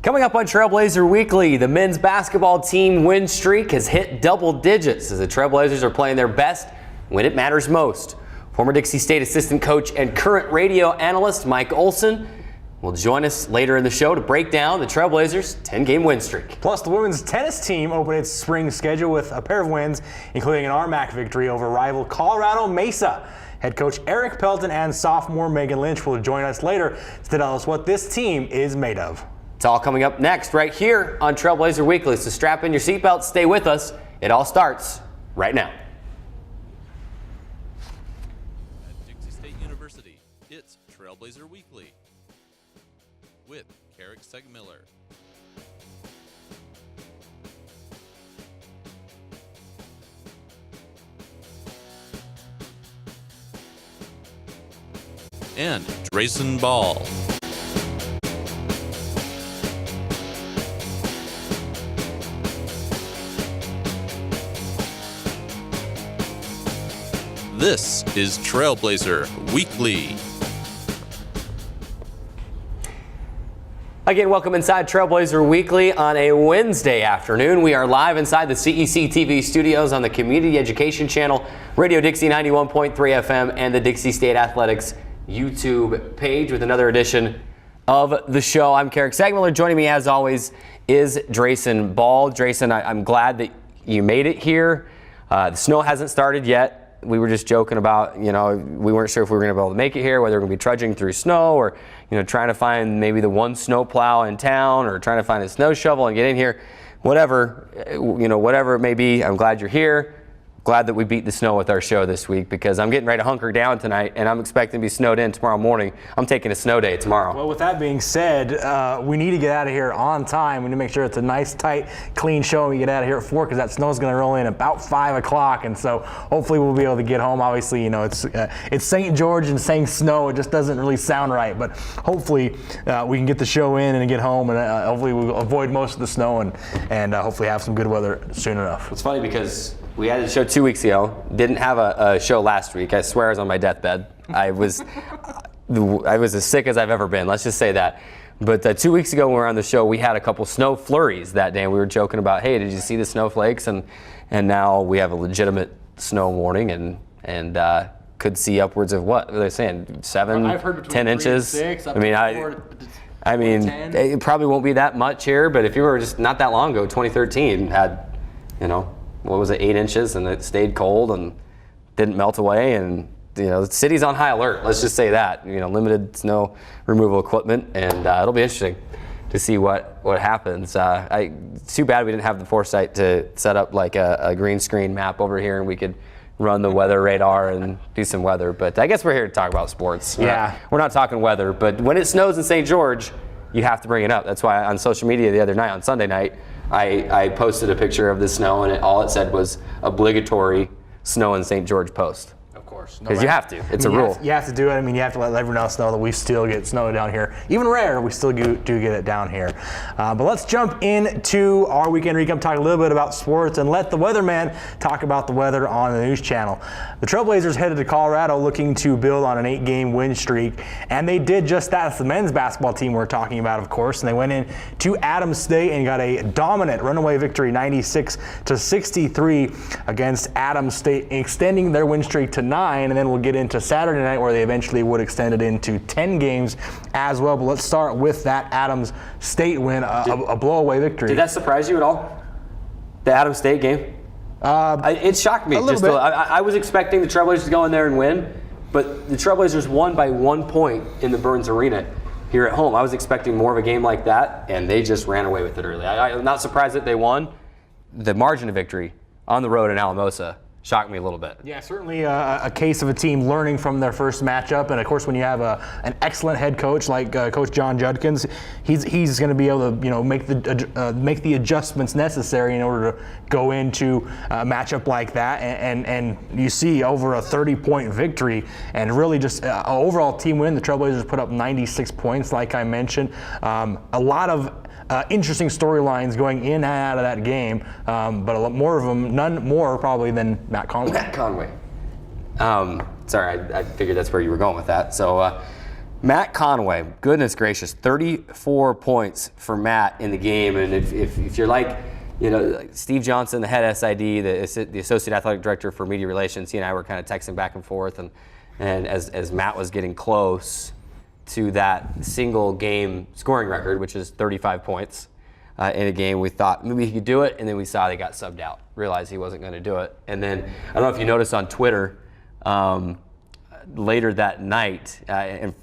Coming up on Trailblazer Weekly, the men's basketball team win streak has hit double digits as the Trailblazers are playing their best when it matters most. Former Dixie State assistant coach and current radio analyst Mike Olson will join us later in the show to break down the Trailblazers' 10-game win streak. Plus, the women's tennis team opened its spring schedule with a pair of wins, including an RMAC victory over rival Colorado Mesa. Head coach Eric Pelton and sophomore Megan Lynch will join us later to tell us what this team is made of. It's all coming up next right here on Trailblazer Weekly, so strap in your seatbelts, stay with us. It all starts right now. At Dixie State University, it's Trailblazer Weekly with Carrick Segmiller. And Drayson Ball. This is Trailblazer Weekly. Again, welcome inside Trailblazer Weekly on a Wednesday afternoon. We are live inside the CEC TV studios on the Community Education Channel, Radio Dixie 91.3 FM, and the Dixie State Athletics YouTube page with another edition of the show. I'm Carrick Segmiller. Joining me, as always, is Drayson Ball. Drayson, I'm glad that you made it here. The snow hasn't started yet. We were just joking about, we weren't sure if we were going to be able to make it here, whether we're going to be trudging through snow or, trying to find maybe the one snow plow in town or trying to find a snow shovel and get in here. Whatever it may be, I'm glad you're here. Glad that we beat the snow with our show this week because I'm getting ready to hunker down tonight and I'm expecting to be snowed in tomorrow morning. I'm taking a snow day tomorrow. Well, with that being said, we need to get out of here on time. We need to make sure it's a nice, tight, clean show and we get out of here at 4 because that snow is going to roll in about 5 o'clock. And so hopefully we'll be able to get home. Obviously, it's St. George and saying snow, it just doesn't really sound right. But hopefully we can get the show in and get home and hopefully we'll avoid most of the snow and hopefully have some good weather soon enough. It's funny because we had a show 2 weeks ago. Didn't have a show last week. I swear I was on my deathbed. I was as sick as I've ever been. Let's just say that. But 2 weeks ago when we were on the show, we had a couple snow flurries that day. And we were joking about, hey, did you see the snowflakes? And now we have a legitimate snow warning and could see upwards of what? What are they saying? 7, I've heard between 10 inches? 3 and 6, I mean, it probably won't be that much here. But if you were just not that long ago, 2013 had, what was it, 8 inches, and it stayed cold and didn't melt away. And the city's on high alert. Let's just say that. Limited snow removal equipment, and it'll be interesting to see what happens. It's too bad we didn't have the foresight to set up like a green screen map over here, and we could run the weather radar and do some weather. But I guess we're here to talk about sports. Yeah, we're not talking weather, but when it snows in St. George, you have to bring it up. That's why on social media the other night, on Sunday night, I posted a picture of the snow, and all it said was obligatory snow in St. George post. Of course. Because you have to. It's a rule. You have to do it. I mean, you have to let everyone else know that we still get snow down here. Even rare, we still do get it down here. But let's jump into our weekend recap, talk a little bit about sports, and let the weatherman talk about the weather on the news channel. The Trailblazers headed to Colorado looking to build on an 8-game win streak, and they did just that. It's the men's basketball team we're talking about, of course, and they went in to Adams State and got a dominant runaway victory, 96-63 against Adams State, extending their win streak to 9. And then we'll get into Saturday night where they eventually would extend it into 10 games as well. But let's start with that Adams State win, a blowaway victory. Did that surprise you at all? The Adams State game? It shocked me. A little bit. I was expecting the Trailblazers to go in there and win, but the Trailblazers won by 1 point in the Burns Arena here at home. I was expecting more of a game like that, and they just ran away with it early. I'm not surprised that they won. The margin of victory on the road in Alamosa shocked me a little bit. Yeah, certainly a case of a team learning from their first matchup. And of course, when you have an excellent head coach like Coach John Judkins, he's going to be able to make the adjustments necessary in order to go into a matchup like that. And you see over a 30-point victory and really just an overall team win. The Trailblazers put up 96 points, like I mentioned. A lot of interesting storylines going in and out of that game, but a lot more of them, none more probably than Matt Conway. Sorry, I figured that's where you were going with that. So Matt Conway, goodness gracious, 34 points for Matt in the game. And if you're like, like Steve Johnson, the head SID, the associate athletic director for media relations, he and I were kind of texting back and forth. And as Matt was getting close to that single game scoring record, which is 35 points in a game, we thought maybe he could do it. And then we saw they got subbed out, realized he wasn't going to do it. And then I don't know if you noticed on Twitter, later that night, and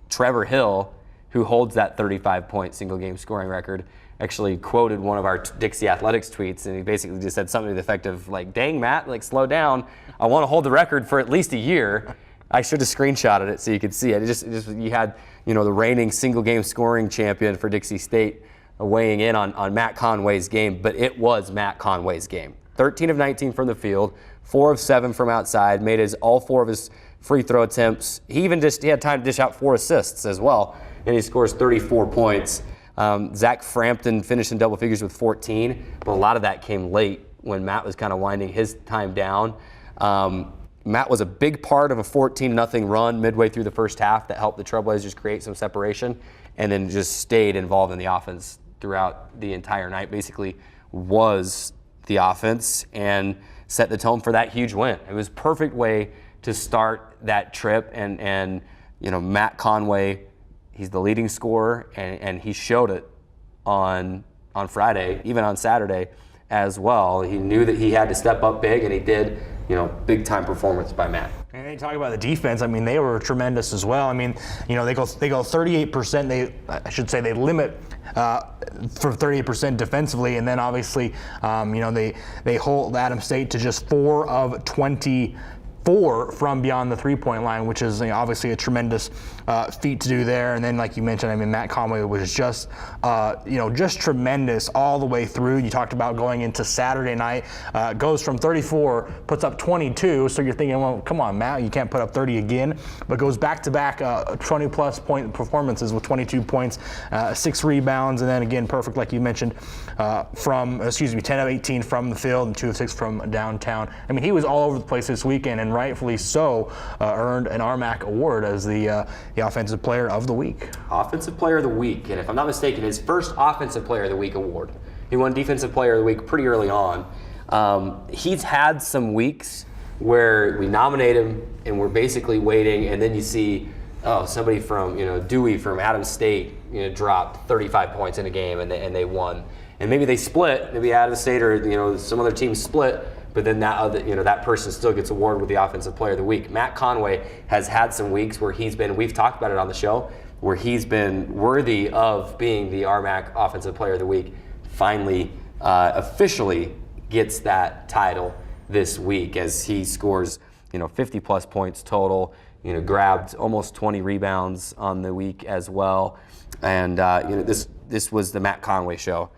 Trevor Hill, who holds that 35-point single-game scoring record, actually quoted one of our Dixie Athletics tweets, and he basically just said something to the effect of, like, dang, Matt, like, slow down. I want to hold the record for at least a year. I should have screenshotted it so you could see it. It just you had, the reigning single-game scoring champion for Dixie State weighing in on Matt Conway's game, but it was Matt Conway's game. 13 of 19 from the field, 4 of 7 from outside, made all 4 of his free throw attempts. He had time to dish out 4 assists as well, and he scores 34 points. Zach Frampton finished in double figures with 14, but a lot of that came late when Matt was kind of winding his time down. Matt was a big part of a 14-0 run midway through the first half that helped the Trailblazers create some separation, and then just stayed involved in the offense throughout the entire night. Basically was the offense and set the tone for that huge win. It was a perfect way to start that trip, and Matt Conway, he's the leading scorer, and he showed it on Friday, even on Saturday as well. He knew that he had to step up big, and he did. Big time performance by Matt. And you talk about the defense. I mean, they were tremendous as well. I mean, they go 38%. They limit for 38% defensively, and then obviously, they hold Adam State to just 4 of 24 from beyond the three-point line, which is obviously a tremendous feat to do there. And then, like you mentioned, I mean, Matt Conway was just tremendous all the way through. You talked about going into Saturday night, goes from 34, puts up 22. So you're thinking, well, come on, Matt, you can't put up 30 again. But goes back-to-back 20-plus point performances with 22 points, 6 rebounds, and then again, perfect, like you mentioned, 10 of 18 from the field and 2 of 6 from downtown. I mean, he was all over the place this weekend, and rightfully so, earned an RMAC award as the Offensive Player of the Week. Offensive Player of the Week, and if I'm not mistaken, his first Offensive Player of the Week award. He won Defensive Player of the Week pretty early on. He's had some weeks where we nominate him and we're basically waiting, and then you see, somebody from Dewey from Adams State dropped 35 points in a game and they won, and maybe they split, maybe Adams State or some other team split. But then that person still gets awarded with the Offensive Player of the Week. Matt Conway has had some weeks where we've talked about it on the show, where he's been worthy of being the RMAC Offensive Player of the Week. Finally, officially gets that title this week as he scores, 50-plus points total. Grabbed almost 20 rebounds on the week as well. And this was the Matt Conway show.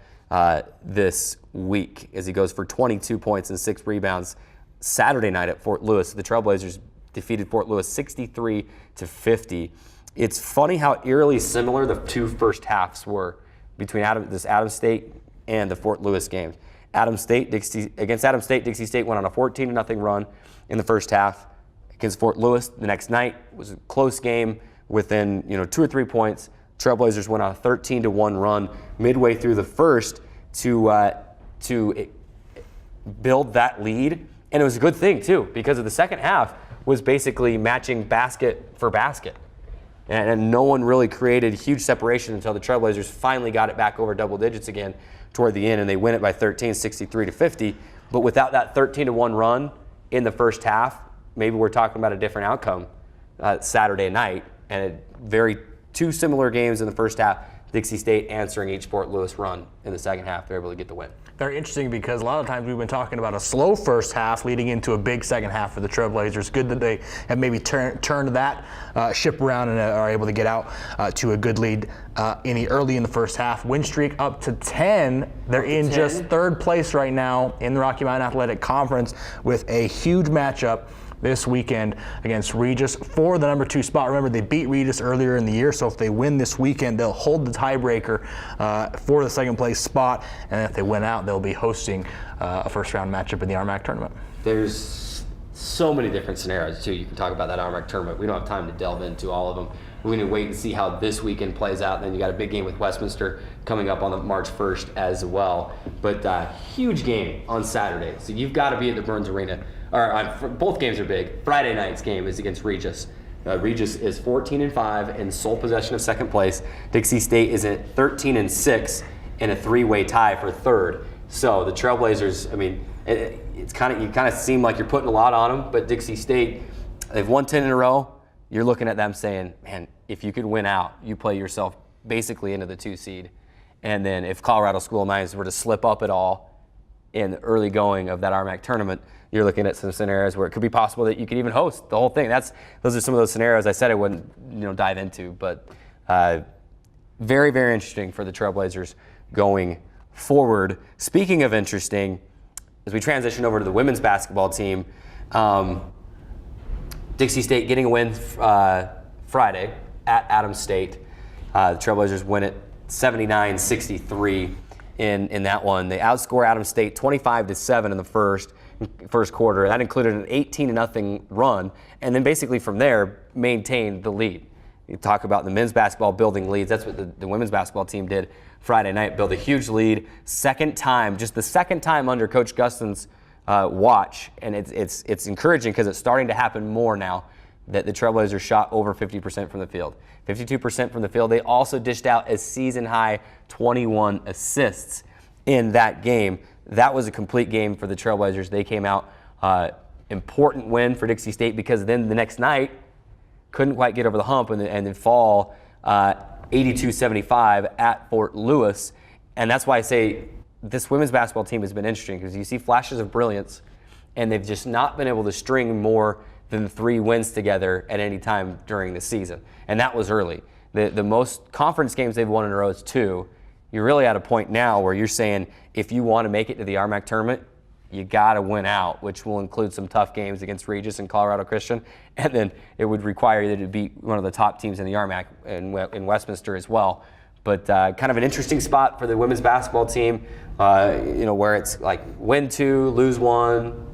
This week as he goes for 22 points and 6 rebounds Saturday night at Fort Lewis. The Trailblazers defeated Fort Lewis 63-50. It's funny how eerily similar the 2 first halves were between Adams State and the Fort Lewis games. Against Adams State, Dixie State went on a 14-0 run in the first half. Against Fort Lewis the next night was a close game within 2 or 3 points. Trailblazers went on a 13-1 run midway through the first to build that lead. And it was a good thing, too, because of the second half was basically matching basket for basket. And no one really created huge separation until the Trailblazers finally got it back over double digits again toward the end, and they win it by 13, 63-50. But without that 13-1 run in the first half, maybe we're talking about a different outcome Saturday night. And two similar games in the first half, Dixie State answering each Fort Lewis run in the second half. They're able to get the win. Very interesting because a lot of times we've been talking about a slow first half leading into a big second half for the Trailblazers. Good that they have maybe turned that ship around and are able to get out to a good lead early in the first half. Win streak up to 10. They're in just third place right now in the Rocky Mountain Athletic Conference with a huge matchup this weekend against Regis for the number 2 spot. Remember, they beat Regis earlier in the year, so if they win this weekend, they'll hold the tiebreaker for the second place spot, and if they win out, they'll be hosting a first round matchup in the RMAC tournament. There's so many different scenarios, too. You can talk about that RMAC tournament. We don't have time to delve into all of them. We need to wait and see how this weekend plays out. And then you got a big game with Westminster coming up on the March 1st as well. But huge game on Saturday. So you've got to be at the Burns Arena. Both games are big. Friday night's game is against Regis. Regis is 14-5 in sole possession of second place. Dixie State is at 13-6 in a three-way tie for third. So the Trailblazers, I mean, it's you kind of seem like you're putting a lot on them, but Dixie State, they've won 10 in a row. You're looking at them saying, man, if you could win out, you play yourself basically into the 2 seed. And then if Colorado School of Mines were to slip up at all in the early going of that RMAC tournament, you're looking at some scenarios where it could be possible that you could even host the whole thing. Those are some of those scenarios I said I wouldn't dive into, but very, very interesting for the Trailblazers going forward. Speaking of interesting, as we transition over to the women's basketball team, Dixie State getting a win Friday at Adams State. The Trailblazers win it 79-63 in that one. They outscore Adams State 25-7 in the first quarter. That included an 18-0 run, and then basically from there maintained the lead. You talk about the men's basketball building leads. That's what the women's basketball team did Friday night, build a huge lead. Just the second time under Coach Gustin's watch, and it's encouraging because it's starting to happen more now that the Trailblazers shot over 50% from the field. 52% from the field. They also dished out a season-high 21 assists in that game. That was a complete game for the Trailblazers. They came out important win for Dixie State because then the next night couldn't quite get over the hump and then fall 82-75 at Fort Lewis. And that's why I say this women's basketball team has been interesting because you see flashes of brilliance and they've just not been able to string more than 3 wins together at any time during the season. And that was early. The most conference games they've won in a row is 2. You're really at a point now where you're saying if you want to make it to the RMAC tournament, you got to win out, which will include some tough games against Regis and Colorado Christian. And then it would require you to beat one of the top teams in the RMAC in Westminster as well. But kind of an interesting spot for the women's basketball team, where it's like win 2, lose 1,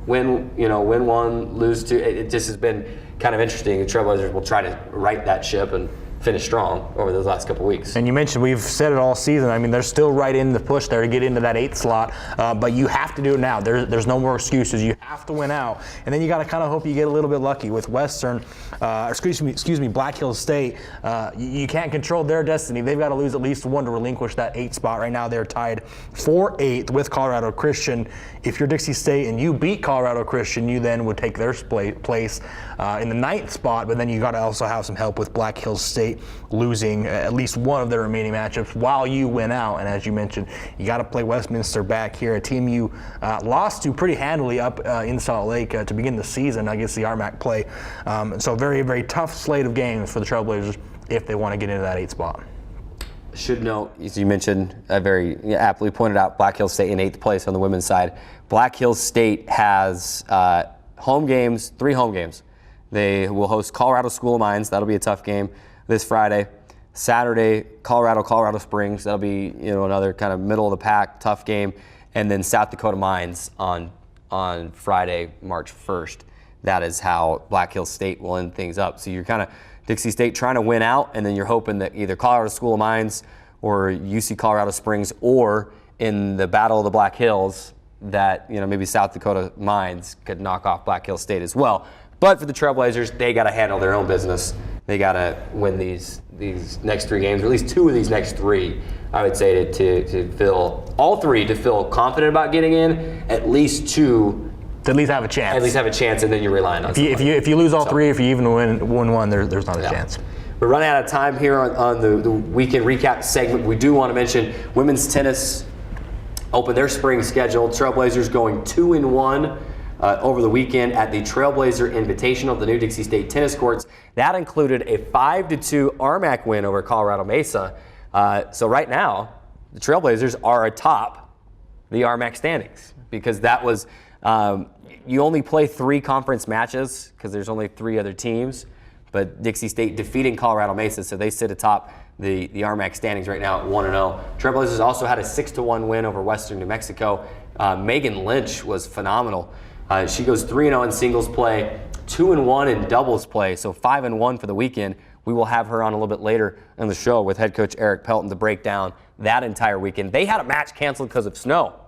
win 1, lose 2. It just has been kind of interesting. The Trailblazers will try to right that ship and finish strong over those last couple weeks. And you mentioned we've said it all season. I mean, they're still right in the push there to get into that 8th slot, but you have to do it now. There's no more excuses. You have to win out, and then you got to kind of hope you get a little bit lucky with Black Hills State. You can't control their destiny. They've got to lose at least 1 to relinquish that 8th spot. Right now, they're tied for 8th with Colorado Christian. If you're Dixie State and you beat Colorado Christian, you then would take their place in the 9th spot. But then you got to also have some help with Black Hills State losing at least one of their remaining matchups while you win out. And as you mentioned, you got to play Westminster back here, a team you lost to pretty handily up in Salt Lake to begin the season against the RMAC play. So very, very tough slate of games for the Trailblazers if they want to get into that 8th spot. Should note, as you mentioned, very aptly pointed out, Black Hills State in 8th place on the women's side. Black Hills State has 3 home games. They will host Colorado School of Mines. That'll be a tough game this Friday. Saturday, Colorado Springs. That'll be another kind of middle of the pack tough game. And then South Dakota Mines on Friday, March 1st. That is how Black Hills State will end things up. So you're kind of Dixie State trying to win out, and then you're hoping that either Colorado School of Mines or UC Colorado Springs, or in the Battle of the Black Hills, that maybe South Dakota Mines could knock off Black Hills State as well. But for the Trailblazers, they got to handle their own business. They got to win these next 3 games, or at least 2 of these next 3. I would say to feel all 3 to feel confident about getting in. At least 2. To at least have a chance. At least have a chance, and then you're relying on. If you lose all 3, if you even win 1, there's not a chance. We're running out of time here on the weekend recap segment. We do want to mention women's tennis opened their spring schedule. Trailblazers going 2-1. Over the weekend at the Trailblazer Invitational, the new Dixie State tennis courts. That included a 5-2 RMAC win over Colorado Mesa. So right now, the Trailblazers are atop the RMAC standings because that was, you only play 3 conference matches because there's only 3 other teams, but Dixie State defeating Colorado Mesa, so they sit atop the RMAC standings right now at 1-0. Trailblazers also had a 6-1 win over Western New Mexico. Megan Lynch was phenomenal. She goes 3-0 in singles play, 2-1 in doubles play, so 5-1 for the weekend We will have her on a little bit later in the show with head coach Eric Pelton to break down that entire weekend. They had a match canceled because of snow.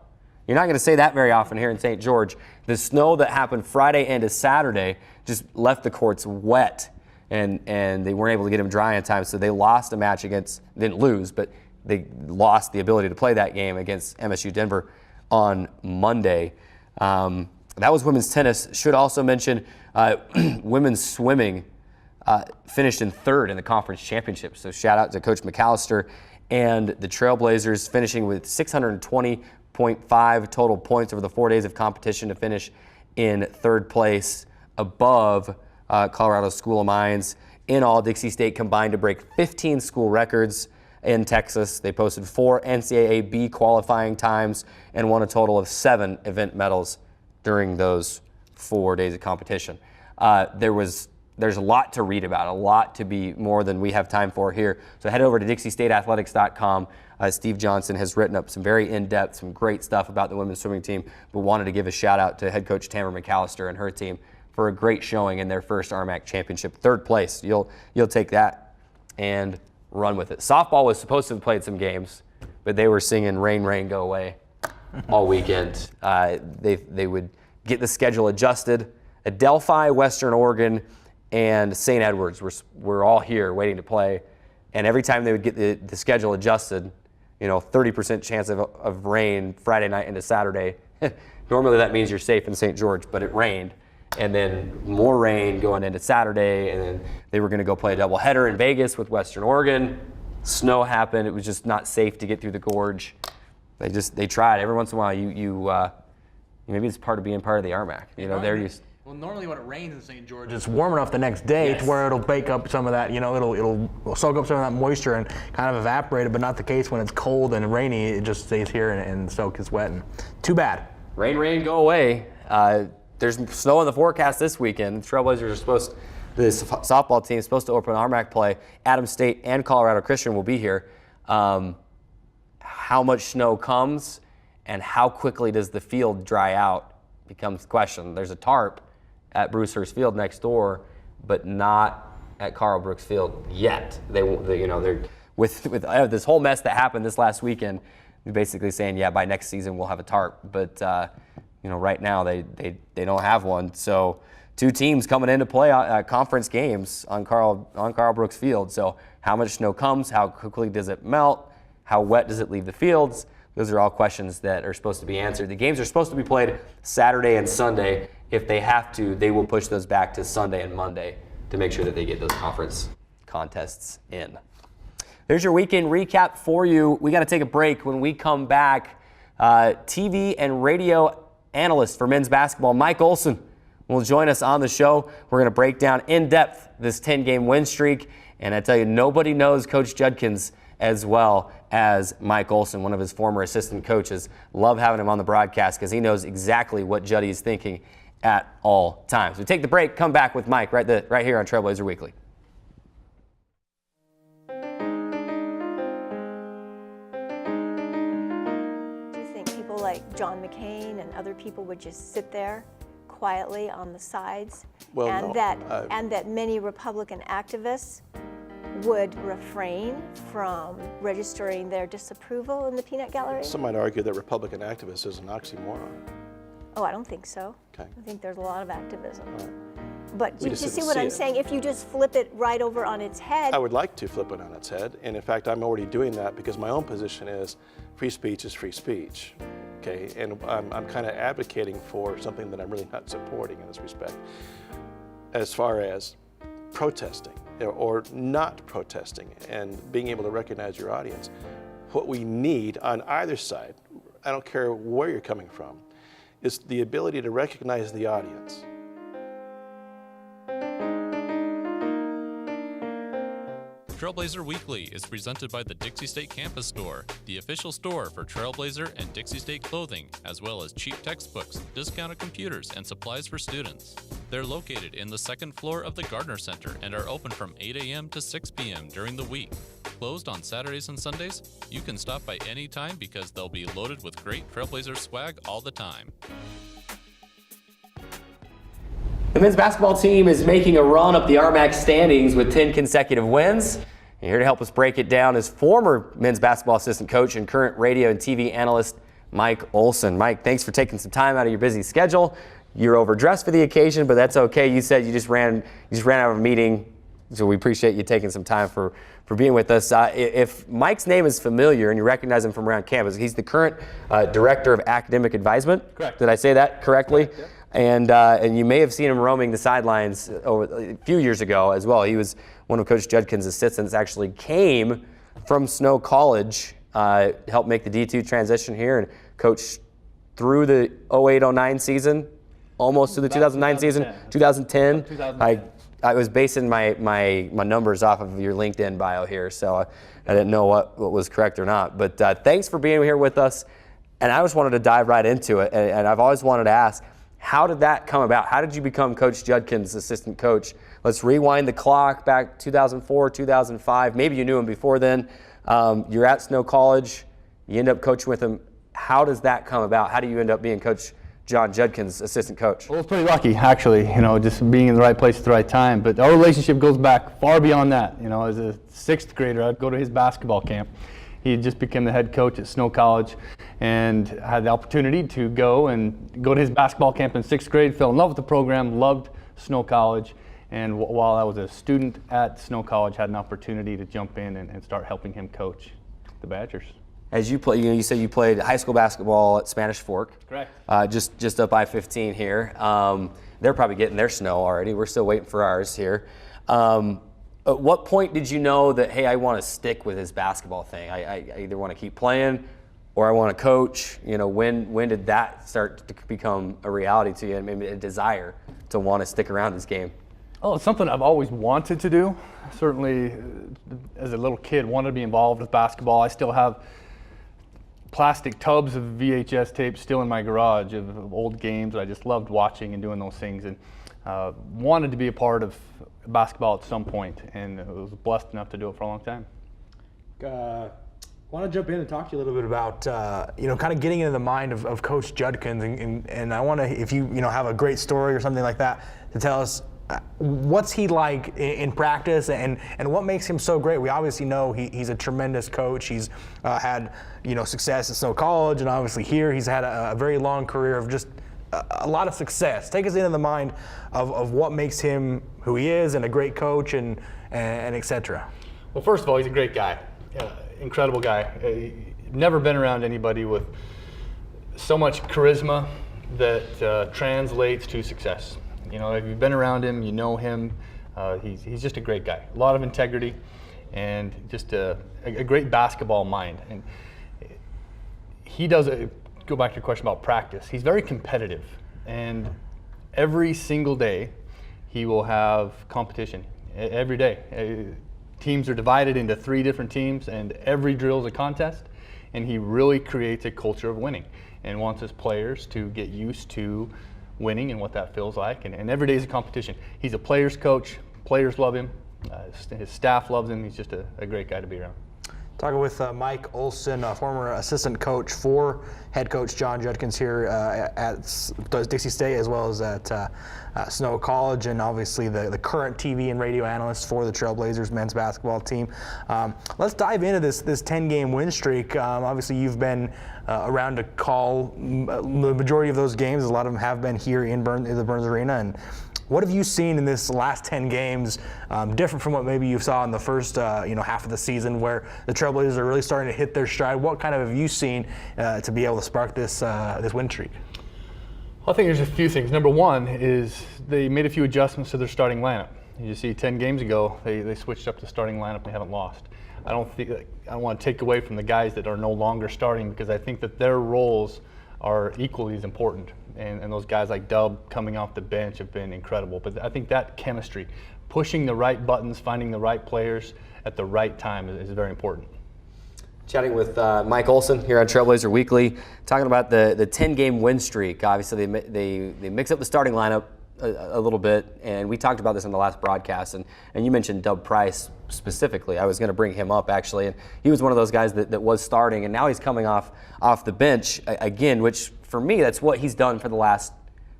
You're not going to say that very often here in St. George. The snow that happened Friday into Saturday just left the courts wet, and they weren't able to get them dry in time, so they lost a match didn't lose, but they lost the ability to play that game against MSU Denver on Monday. That was women's tennis. Should also mention women's swimming finished in third in the conference championship, so shout out to Coach McAllister and the Trailblazers, finishing with 620.5 total points over the 4 days of competition to finish in third place above Colorado School of Mines. In all, Dixie State combined to break 15 school records in Texas. They posted 4 NCAA B qualifying times and won a total of 7 event medals during those 4 days of competition. There's a lot to read about, a lot to be more than we have time for here. So head over to DixieStateAthletics.com. Steve Johnson has written up some very in-depth, some great stuff about the women's swimming team, but wanted to give a shout out to head coach Tamara McAllister and her team for a great showing in their first RMAC championship. Third place. You'll take that and run with it. Softball was supposed to have played some games, but they were singing Rain, Rain, Go Away all weekend. They would get the schedule adjusted. Adelphi, Western Oregon, and St. Edwards were all here waiting to play. And every time they would get the schedule adjusted, 30% chance of rain Friday night into Saturday. Normally that means you're safe in St. George, but it rained. And then more rain going into Saturday, and then they were going to go play a doubleheader in Vegas with Western Oregon. Snow happened. It was just not safe to get through the gorge. They tried. Every once in a while, maybe it's part of being part of the RMAC. They're used. Well, normally when it rains in St. George, it's warm enough the next day to where it'll bake up some of that, it'll soak up some of that moisture and kind of evaporate it, but not the case when it's cold and rainy. It just stays here and soak is wet. And too bad. Rain, rain, go away. There's snow in the forecast this weekend. The Trailblazers the softball team is supposed to open RMAC play. Adams State and Colorado Christian will be here. How much snow comes and how quickly does the field dry out becomes the question. There's a tarp at Brucehurst Field next door, but not at Carl Brooks Field yet. They're with this whole mess that happened this last weekend. They're basically saying, by next season we'll have a tarp, but right now they don't have one. So 2 teams coming in to play conference games on Carl Brooks Field. So how much snow comes? How quickly does it melt? How wet does it leave the fields? Those are all questions that are supposed to be answered. The games are supposed to be played Saturday and Sunday. If they have to, they will push those back to Sunday and Monday to make sure that they get those conference contests in. There's your weekend recap for you. We got to take a break. When we come back, TV and radio analyst for men's basketball, Mike Olson, will join us on the show. We're going to break down in depth this 10-game win streak. And I tell you, nobody knows Coach Judkins as well as Mike Olson, one of his former assistant coaches. Love having him on the broadcast because he knows exactly what Juddy is thinking at all times. We take the break, come back with Mike right here on Trailblazer Weekly. Do you think people like John McCain and other people would just sit there quietly on the sides, and that many Republican activists would refrain from registering their disapproval in the peanut gallery? Some might argue that Republican activist is an oxymoron. Oh, I don't think so. Okay. I think there's a lot of activism. Right. But We you just see didn't what see I'm it. saying? If you just flip it right over on its head. I would like to flip it on its head, and in fact, I'm already doing that because my own position is free speech is free speech. Okay, and I'm kind of advocating for something that I'm really not supporting in this respect, as far as protesting or not protesting and being able to recognize your audience. What we need on either side, I don't care where you're coming from, is the ability to recognize the audience. Trailblazer Weekly is presented by the Dixie State Campus Store, the official store for Trailblazer and Dixie State clothing, as well as cheap textbooks, discounted computers, and supplies for students. They're located in the second floor of the Gardner Center and are open from 8 a.m. to 6 p.m. during the week. Closed on Saturdays and Sundays? You can stop by any time because they'll be loaded with great Trailblazer swag all the time. The men's basketball team is making a run up the RMAC standings with 10 consecutive wins. And here to help us break it down is former men's basketball assistant coach and current radio and TV analyst Mike Olson. Mike, thanks for taking some time out of your busy schedule. You're overdressed for the occasion, but that's okay. You said you just ran out of a meeting, so we appreciate you taking some time for being with us. If Mike's name is familiar and you recognize him from around campus, he's the current director of academic advisement. Correct. Did I say that correctly? Correct, yeah. And you may have seen him roaming the sidelines a few years ago as well. He was one of Coach Judkins' assistants, actually came from Snow College, helped make the D2 transition here and coached through the 08-09 season, almost to the 2009 season, 2010. I was basing my numbers off of your LinkedIn bio here, so I didn't know what was correct or not. But thanks for being here with us. And I just wanted to dive right into it. And I've always wanted to ask, how did that come about? How did you become Coach Judkins' assistant coach? Let's rewind the clock back 2004, 2005. Maybe you knew him before then. You're at Snow College. You end up coaching with him. How does that come about? How do you end up being Coach John Judkins' assistant coach? Well, it's pretty lucky, actually, just being in the right place at the right time. But our relationship goes back far beyond that. As a sixth grader, I'd go to his basketball camp. He had just become the head coach at Snow College and had the opportunity to go to his basketball camp in sixth grade, fell in love with the program, loved Snow College, and while I was a student at Snow College, had an opportunity to jump in and start helping him coach the Badgers. As you play, you said you played high school basketball at Spanish Fork. Correct. Just up I-15 here. They're probably getting their snow already. We're still waiting for ours here. At what point did you know that, hey, I want to stick with this basketball thing? I either want to keep playing or I want to coach. When did that start to become a reality to you and maybe a desire to want to stick around this game? Oh, it's something I've always wanted to do. Certainly, as a little kid, wanted to be involved with basketball. I still have plastic tubs of VHS tapes still in my garage of old games. I just loved watching and doing those things, and wanted to be a part of basketball at some point, and was blessed enough to do it for a long time. I want to jump in and talk to you a little bit about kind of getting into the mind of Coach Judkins, and I want to, if you have a great story or something like that, to tell us what's he like in practice and what makes him so great. We obviously know he's a tremendous coach. He's had success at Snow College, and obviously here he's had a very long career of just a lot of success. Take us into the mind of what makes him who he is and a great coach and et cetera. Well, first of all, he's a great guy, incredible guy. Never been around anybody with so much charisma that translates to success. If you've been around him, you know him. He's just a great guy. A lot of integrity and just a great basketball mind. And he does go back to your question about practice. He's very competitive, and every single day he will have competition. Every day. Teams are divided into 3 different teams, and every drill is a contest, and he really creates a culture of winning and wants his players to get used to winning and what that feels like, and every day is a competition. He's a player's coach. Players love him. His staff loves him. He's just a great guy to be around. Talking with Mike Olson, former assistant coach for head coach John Judkins here at Dixie State, as well as at Snow College, and obviously the current TV and radio analyst for the Trailblazers men's basketball team. Let's dive into this 10-game win streak. Obviously, you've been around to call the majority of those games. A lot of them have been here in the Burns Arena. And what have you seen in this last 10 games different from what maybe you saw in the first half of the season, where the Trailblazers are really starting to hit their stride? What kind of have you seen to be able to spark this win streak? I think there's a few things. Number one is they made a few adjustments to their starting lineup. You see, 10 games ago, they switched up the starting lineup and they haven't lost. I don't want to take away from the guys that are no longer starting, because I think that their roles are equally as important. And those guys like Dub coming off the bench have been incredible. But I think that chemistry, pushing the right buttons, finding the right players at the right time is very important. Chatting with Mike Olson here on Trailblazer Weekly, talking about the 10-game win streak. Obviously, they mix up the starting lineup a little bit, and we talked about this in the last broadcast, and you mentioned Dub Price specifically. I was going to bring him up, actually, and he was one of those guys that was starting, and now he's coming off the bench again, which for me, that's what he's done for the last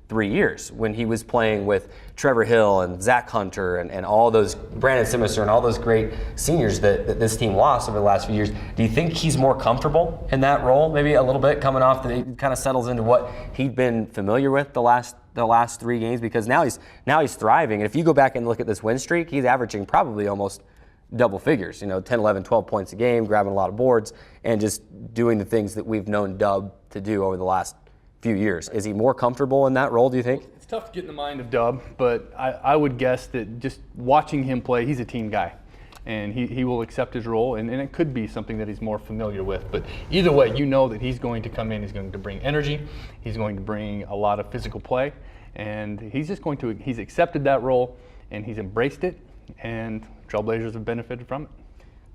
3 years when he was playing with Trevor Hill and Zach Hunter and all those, Brandon Simister and all those great seniors that this team lost over the last few years. Do you think he's more comfortable in that role, maybe a little bit coming off, that he kind of settles into what he'd been familiar with the last 3 games? Because now he's thriving. And if you go back and look at this win streak, he's averaging probably almost double figures, 10, 11, 12 points a game, grabbing a lot of boards, and just doing the things that we've known Dub to do over the last few years. Is he more comfortable in that role, do you think? It's tough to get in the mind of Dub, but I would guess that just watching him play, he's a team guy. And he will accept his role, and it could be something that he's more familiar with. But either way, you know that he's going to come in, he's going to bring energy, he's going to bring a lot of physical play, and he's accepted that role, and he's embraced it, and Trailblazers have benefited from it.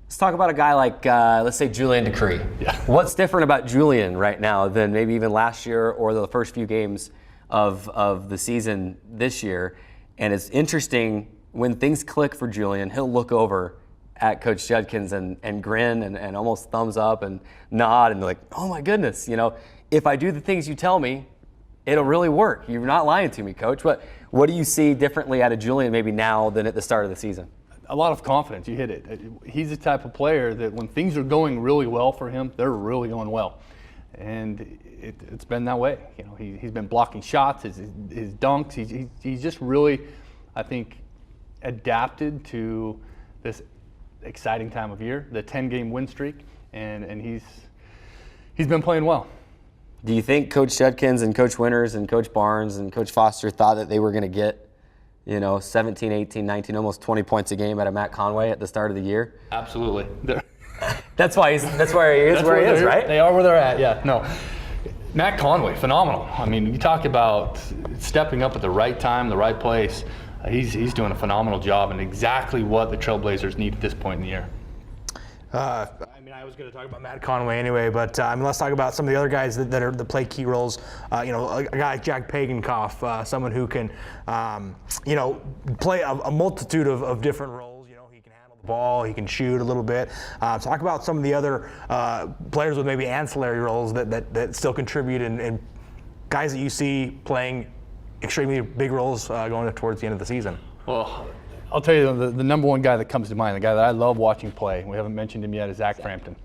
Let's talk about a guy like, let's say, Julian Decree. Yeah. What's different about Julian right now than maybe even last year or the first few games of the season this year? And it's interesting, when things click for Julian, he'll look over at Coach Judkins and grin and almost thumbs up and nod and like, oh my goodness, if I do the things you tell me, it'll really work. You're not lying to me, Coach. What do you see differently out of Julian maybe now than at the start of the season? A lot of confidence. You hit it. He's the type of player that when things are going really well for him, they're really going well. And it's been that way. He's been blocking shots, his dunks. He's just really, I think, adapted to this exciting time of year, the 10-game win streak, and he's been playing well. Do you think Coach Judkins and Coach Winters and Coach Barnes and Coach Foster thought that they were going to get 17, 18, 19, almost 20 points a game out of Matt Conway at the start of the year? Absolutely. That's where he is, right? They are where they're at, yeah. No, Matt Conway, phenomenal. I mean, you talk about stepping up at the right time, the right place. He's doing a phenomenal job and exactly what the Trailblazers need at this point in the year. I was going to talk about Matt Conway anyway, but let's talk about some of the other guys that play key roles. A guy like Jack Pagankoff, someone who can, play a multitude of different roles. He can handle the ball, he can shoot a little bit. Talk about some of the other players with maybe ancillary roles that still contribute, and guys that you see playing extremely big roles going towards the end of the season. Well, I'll tell you the number one guy that comes to mind, the guy that I love watching play, we haven't mentioned him yet, is Zach Frampton.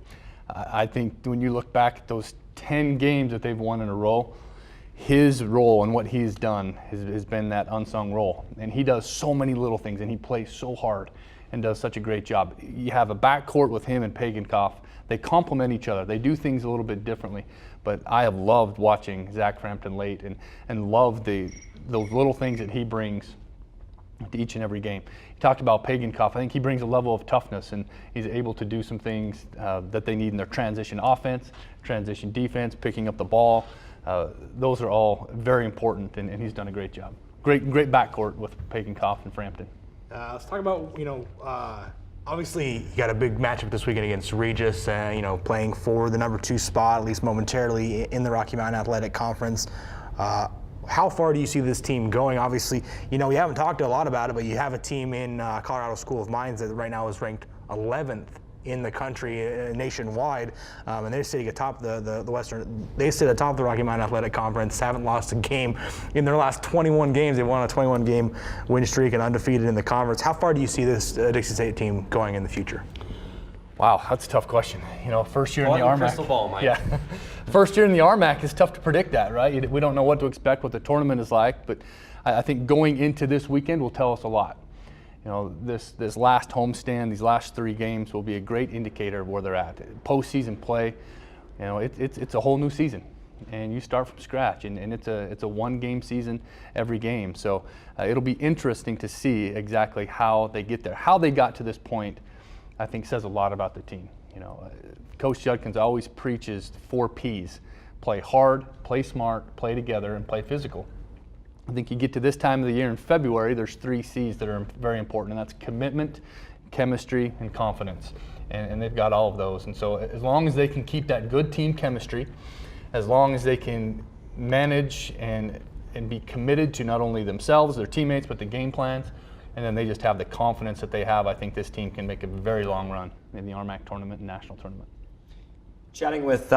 I think when you look back at those 10 games that they've won in a row, his role and what he's done has been that unsung role. And he does so many little things, and he plays so hard and does such a great job. You have a backcourt with him and Pagankoff. They complement each other. They do things a little bit differently. But I have loved watching Zach Frampton late and love those little things that he brings to each and every game. He talked about Pagankoff. I think he brings a level of toughness, and he's able to do some things that they need in their transition offense, transition defense, picking up the ball. Those are all very important, and he's done a great job. Great backcourt with Pagankoff and Frampton. Let's talk about, obviously you got a big matchup this weekend against Regis, playing for the number 2 spot, at least momentarily, in the Rocky Mountain Athletic Conference. How far do you see this team going? Obviously, we haven't talked a lot about it, but you have a team in Colorado School of Mines that right now is ranked 11th in the country nationwide, and they're sitting atop the Western. They sit atop the Rocky Mountain Athletic Conference. Haven't lost a game in their last 21 games. They won a 21-game win streak and undefeated in the conference. How far do you see this Dixie State team going in the future? Wow, that's a tough question. First year in the RMAC. Crystal ball, Mike. Yeah, first year in the RMAC is tough to predict that, right? We don't know what to expect, what the tournament is like, but I think going into this weekend will tell us a lot. This last homestand, these last 3 games will be a great indicator of where they're at. Postseason play, it's a whole new season, and you start from scratch, and it's a 1-game season every game. So it'll be interesting to see exactly how they get there. How they got to this point, I think, says a lot about the team. Coach Judkins always preaches 4 Ps: play hard, play smart, play together, and play physical. I think you get to this time of the year in February, there's 3 Cs that are very important, and that's commitment, chemistry, and confidence. And they've got all of those. And so as long as they can keep that good team chemistry, as long as they can manage and be committed to not only themselves, their teammates, but the game plans, and then they just have the confidence that they have, I think this team can make a very long run in the RMAC tournament and national tournament. Chatting with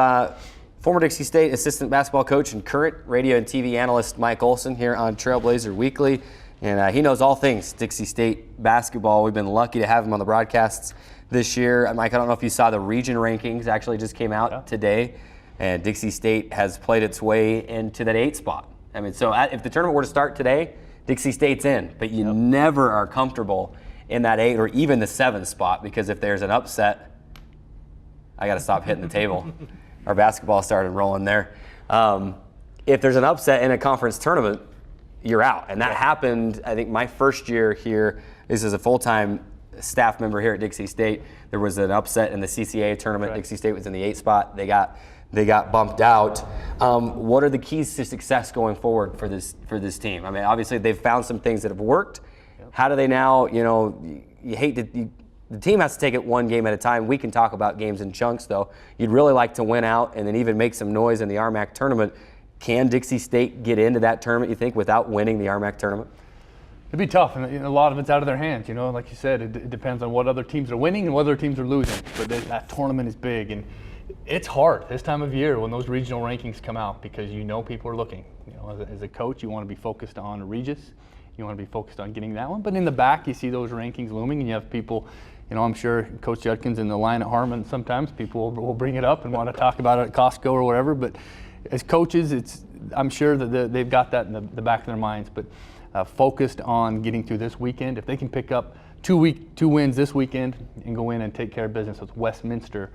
Former Dixie State assistant basketball coach and current radio and TV analyst Mike Olson here on Trailblazer Weekly. And he knows all things Dixie State basketball. We've been lucky to have him on the broadcasts this year. Mike, I don't know if you saw the region rankings actually just came out today. And Dixie State has played its way into that 8 spot. I mean, so if the tournament were to start today, Dixie State's in. But you never are comfortable in that 8 or even the 7 spot, because if there's an upset, I got to stop hitting the table. Our basketball started rolling there. If there's an upset in a conference tournament, you're out. And that happened, I think, my first year here. This is a full-time staff member here at Dixie State. There was an upset in the CCA tournament. Right. Dixie State was in the 8 spot. They got bumped out. What are the keys to success going forward for this team? I mean, obviously they've found some things that have worked. How do they now, the team has to take it one game at a time. We can talk about games in chunks, though. You'd really like to win out and then even make some noise in the RMAC tournament. Can Dixie State get into that tournament, you think, without winning the RMAC tournament? It'd be tough, and a lot of it's out of their hands. Like you said, it depends on what other teams are winning and what other teams are losing. But that tournament is big, and it's hard this time of year when those regional rankings come out, because people are looking. As a coach, you want to be focused on Regis. You want to be focused on getting that one. But in the back, you see those rankings looming, and you have people. I'm sure Coach Judkins in the line at Harmon, sometimes people will bring it up and want to talk about it at Costco or whatever. But as coaches, I'm sure that they've got that in the back of their minds. But focused on getting through this weekend. If they can pick up 2 wins this weekend and go in and take care of business with Westminster,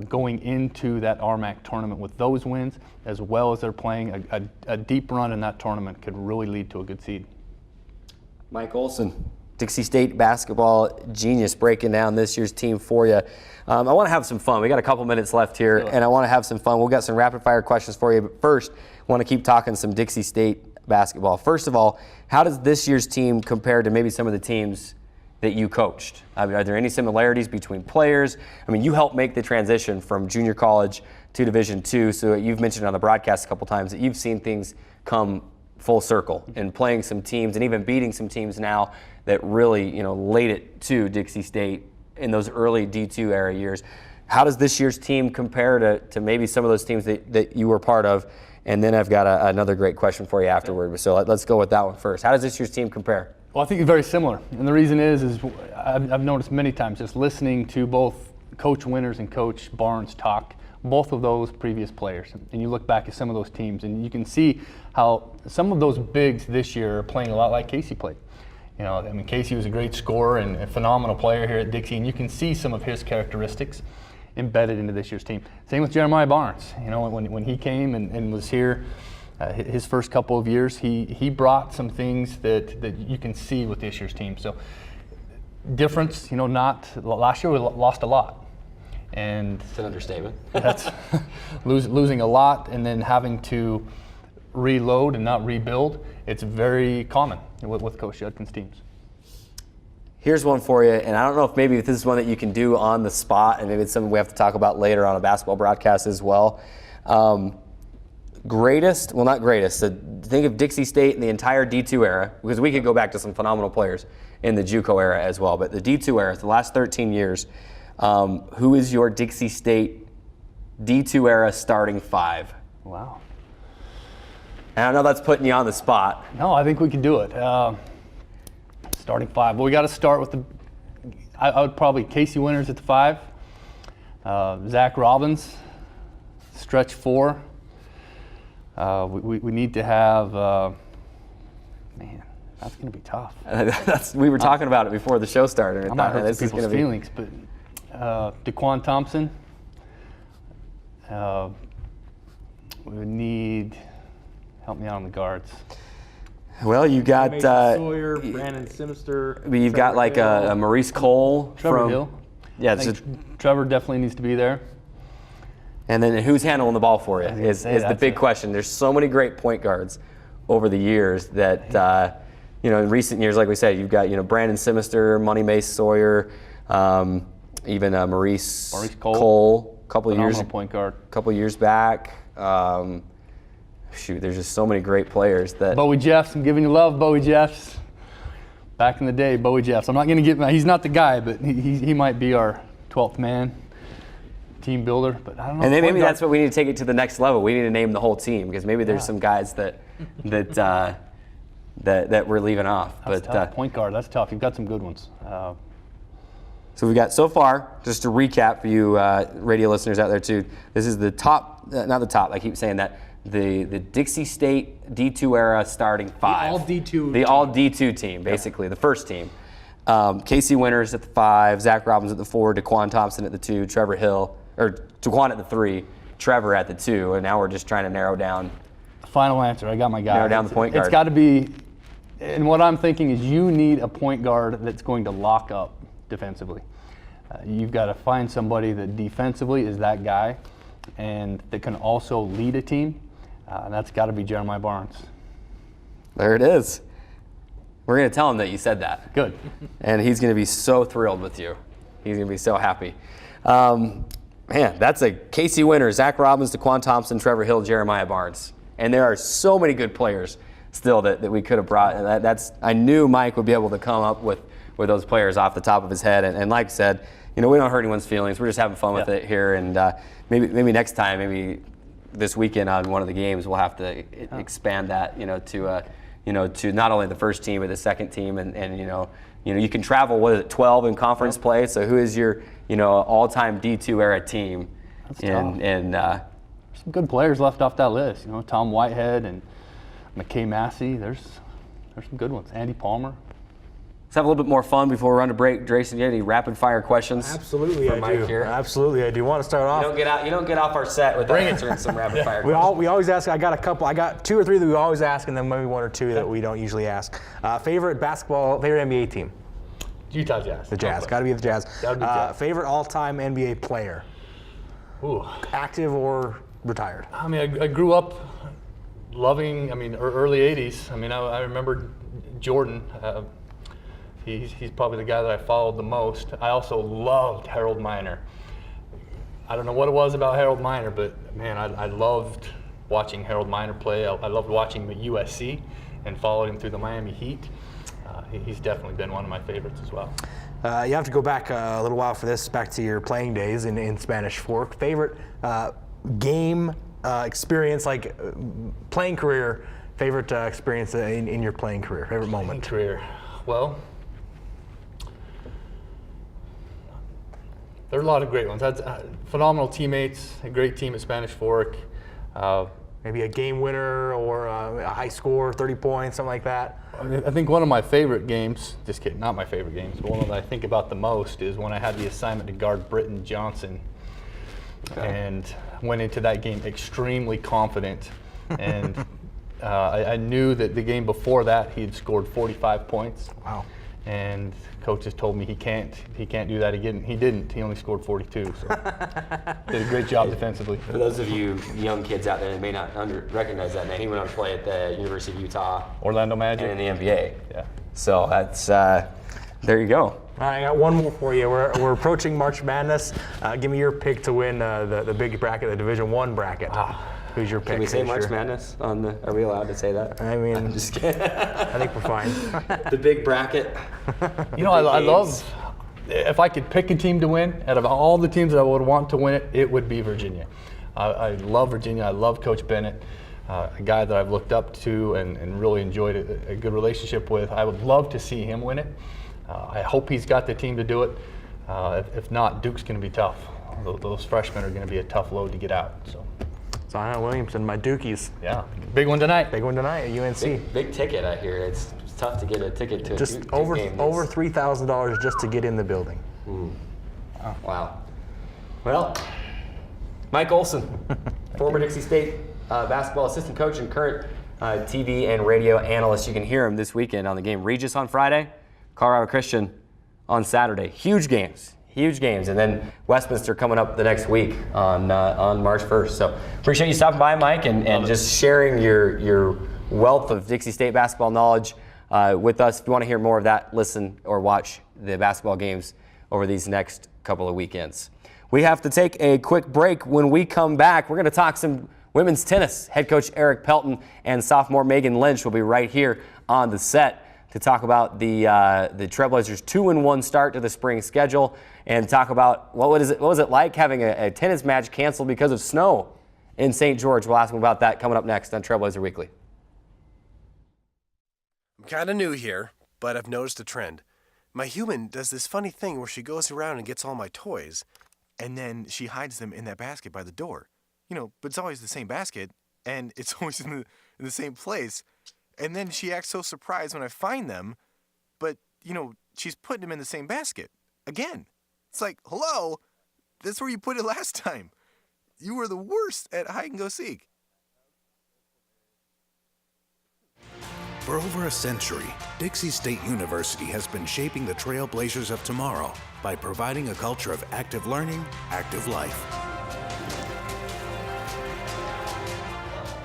going into that RMAC tournament with those wins, as well as they're playing a deep run in that tournament, could really lead to a good seed. Mike Olson, Dixie State basketball genius, breaking down this year's team for you. I want to have some fun. We got a couple minutes left here, and I want to have some fun. We've got some rapid fire questions for you, but first, I want to keep talking some Dixie State basketball. First of all, how does this year's team compare to maybe some of the teams that you coached? I mean, are there any similarities between players? I mean, you helped make the transition from junior college to Division II, so you've mentioned on the broadcast a couple times that you've seen things come full circle in playing some teams and even beating some teams now that really, laid it to Dixie State in those early D2 era years. How does this year's team compare to maybe some of those teams that you were part of? And then I've got another great question for you afterward. So let's go with that one first. How does this year's team compare? Well, I think it's very similar. And the reason is I've noticed many times just listening to both Coach Winters and Coach Barnes talk, both of those previous players. And you look back at some of those teams and you can see how some of those bigs this year are playing a lot like Casey played. Casey was a great scorer and a phenomenal player here at Dixie, and you can see some of his characteristics embedded into this year's team. Same with Jeremiah Barnes. When he came and was here, his first couple of years, he brought some things that you can see with this year's team. So difference, last year we lost a lot. And it's an understatement. That's losing a lot and then having to reload and not rebuild. It's very common with Coach Judkins' teams. Here's one for you, and I don't know if maybe this is one that you can do on the spot, and maybe it's something we have to talk about later on a basketball broadcast as well. Greatest, well, not greatest, so think of Dixie State in the entire D2 era, because we could go back to some phenomenal players in the JUCO era as well, but the D2 era, the last 13 years, who is your Dixie State D2 era starting 5? Wow. And I know that's putting you on the spot. No, I think we can do it. Starting 5. Well, we got to start with I would probably Casey Winters at the 5. Zach Robbins, stretch 4. We need to have, man, that's going to be tough. We were talking about it before the show started. I might hurt some people's feelings, but DeQuan Thompson. We would need, help me out on the guards. Well, you got Sawyer, Brandon Sinister. You've got like a Maurice Cole. Trevor Hill. Yeah, Trevor definitely needs to be there. And then who's handling the ball for you is the big question. There's so many great point guards over the years that, in recent years, like we said, you've got, Brandon Sinister, Money Mace Sawyer, even Maurice Cole, couple of years back. There's just so many great players that. Bowie Jeffs, I'm giving you love, Bowie Jeffs. Back in the day, Bowie Jeffs. I'm not going to he's not the guy, but he might be our 12th man. team builder, but I don't know. And then maybe that's what we need to take it to the next level. We need to name the whole team because maybe there's some guys that we're leaving off. That's tough. Point guard, that's tough. You've got some good ones. So we've got so far, just to recap for you radio listeners out there too, this is the top, not the top, I keep saying that, the Dixie State D2 era starting five. The all D2 team, basically, the first team. Casey Winters at the 5, Zach Robbins at the 4, DeQuan Thompson at the 2, DeQuan at the 3, Trevor at the 2, and now we're just trying to narrow down. Final answer, I got my guy. Narrow down the point guard. It's got to be, and what I'm thinking is you need a point guard that's going to lock up defensively. You've got to find somebody that defensively is that guy and that can also lead a team, and that's got to be Jeremiah Barnes. There it is. We're going to tell him that you said that. Good. And he's going to be so thrilled with you. He's going to be so happy. Man, that's a Casey Winters, Zach Robbins, DeQuan Thompson, Trevor Hill, Jeremiah Barnes. And there are so many good players still that we could have brought. And I knew Mike would be able to come up with those players off the top of his head. And like I said, we don't hurt anyone's feelings. We're just having fun with it here. And maybe next time, maybe this weekend on one of the games, we'll have to expand that, to not only the first team, but the second team. And you can travel, 12 in conference play. So who is your, all-time D2 era team? That's tough. And some good players left off that list. Tom Whitehead and McKay Massey. There's some good ones. Andy Palmer. Let's have a little bit more fun before we run to break. Jason, do you have any rapid fire questions? Absolutely, I do. Here? Absolutely, I do. Want to start off? You don't get off our set without answering some rapid fire questions. We always ask. I got 2 or 3 that we always ask, and then maybe 1 or 2 that we don't usually ask. Favorite NBA team? Utah Jazz. The Jazz. Got to be the Jazz. Gotta be Jazz. Favorite all-time NBA player? Ooh. Active or retired? I mean, I grew up loving. Early '80s. I remember Jordan. He's probably the guy that I followed the most. I also loved Harold Miner. I don't know what it was about Harold Miner, but man, I loved watching Harold Miner play. I loved watching the USC and followed him through the Miami Heat. He's definitely been one of my favorites as well. You have to go back a little while for this, back to your playing days in Spanish Fork. Favorite game experience, like playing career, favorite experience in your playing career, favorite moment? Career. Well, there are a lot of great ones. That's phenomenal teammates, a great team at Spanish Fork. Maybe a game winner or a high score, 30 points, something like that. I think one of my favorite games, just kidding, not my favorite games, but one that I think about the most is when I had the assignment to guard Britton Johnson. Okay. And went into that game extremely confident. And I knew that the game before that he had scored 45 points. Wow. And coaches told me he can't do that again. He didn't. He only scored 42. So did a great job defensively. For those of you young kids out there that may not recognize that name, he went on to play at the University of Utah, Orlando Magic, and in the NBA. Yeah. So that's there you go. All right, I got one more for you. We're approaching March Madness. Give me your pick to win the big bracket, the Division I bracket. Who's your pick? Can we say March Madness on the? Are we allowed to say that? I mean, I'm just kidding. I think we're fine. The big bracket. I love. If I could pick a team to win, out of all the teams that I would want to win it, it would be Virginia. I love Virginia. I love Coach Bennett, a guy that I've looked up to and really enjoyed a good relationship with. I would love to see him win it. I hope he's got the team to do it. If not, Duke's going to be tough. Those freshmen are going to be a tough load to get out. So. Zion Williamson, my Dukies. Yeah, big one tonight. Big one tonight at UNC. Big ticket, I hear. It's tough to get a ticket to just a Duke over game. Over $3,000 just to get in the building. Oh, wow. Well, Mike Olson, former Dixie State basketball assistant coach and current TV and radio analyst. You can hear him this weekend on the game. Regis on Friday, Colorado Christian on Saturday. Huge games. And then Westminster coming up the next week on March 1st. So appreciate you stopping by, Mike, and just sharing your wealth of Dixie State basketball knowledge with us. If you want to hear more of that, listen or watch the basketball games over these next couple of weekends. We have to take a quick break. When we come back, we're going to talk some women's tennis. Head coach Eric Pelton and sophomore Megan Lynch will be right here on the set. to talk about the Trailblazers' 2-1 start to the spring schedule and talk about what was it like having a tennis match canceled because of snow in St. George. We'll ask him about that coming up next on Trailblazer Weekly. I'm kind of new here, but I've noticed a trend. My human does this funny thing where she goes around and gets all my toys, and then she hides them in that basket by the door. But it's always the same basket, and it's always in the same place. And then she acts so surprised when I find them, but, she's putting them in the same basket. Again. It's like, hello, that's where you put it last time. You were the worst at hide and go seek. For over a century, Dixie State University has been shaping the Trailblazers of tomorrow by providing a culture of active learning, active life.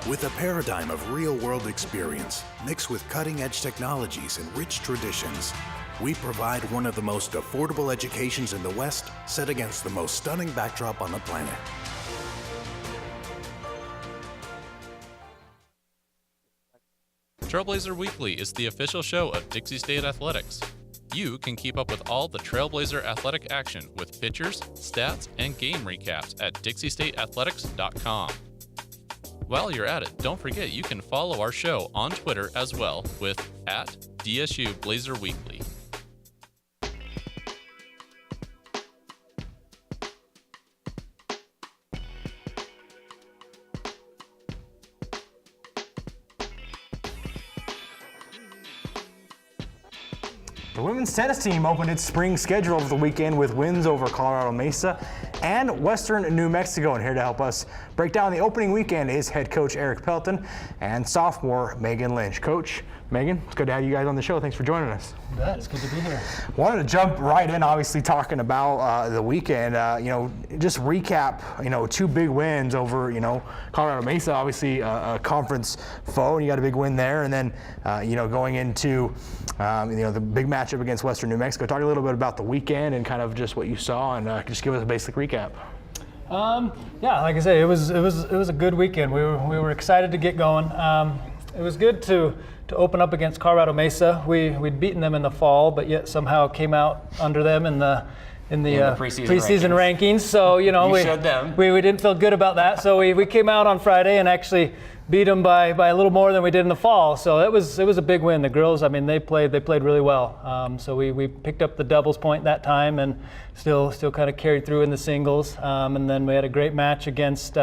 With a paradigm of real-world experience mixed with cutting-edge technologies and rich traditions, we provide one of the most affordable educations in the West, set against the most stunning backdrop on the planet. Trailblazer Weekly is the official show of Dixie State Athletics. You can keep up with all the Trailblazer athletic action with pictures, stats, and game recaps at dixiestateathletics.com. While you're at it, don't forget you can follow our show on Twitter as well with @DSUBlazerWeekly. The women's tennis team opened its spring schedule over the weekend with wins over Colorado Mesa and Western New Mexico. And here to help us break down the opening weekend is head coach Eric Pelton and sophomore Megan Lynch. Coach, Megan, it's good to have you guys on the show. Thanks for joining us. It's good to be here. Wanted to jump right in, obviously talking about the weekend. Just recap. Two big wins over Colorado Mesa, obviously a conference foe, and you got a big win there. And then going into the big matchup against Western New Mexico. Talk a little bit about the weekend and kind of just what you saw, and just give us a basic recap. Like I say, it was a good weekend. We were excited to get going. It was good to open up against Colorado Mesa. We'd beaten them in the fall, but yet somehow came out under them in the preseason rankings. So we showed them. We didn't feel good about that. So we came out on Friday and actually beat them by a little more than we did in the fall. So it was a big win. The girls, they played really well. So we picked up the doubles point that time and still kind of carried through in the singles. And then we had a great match against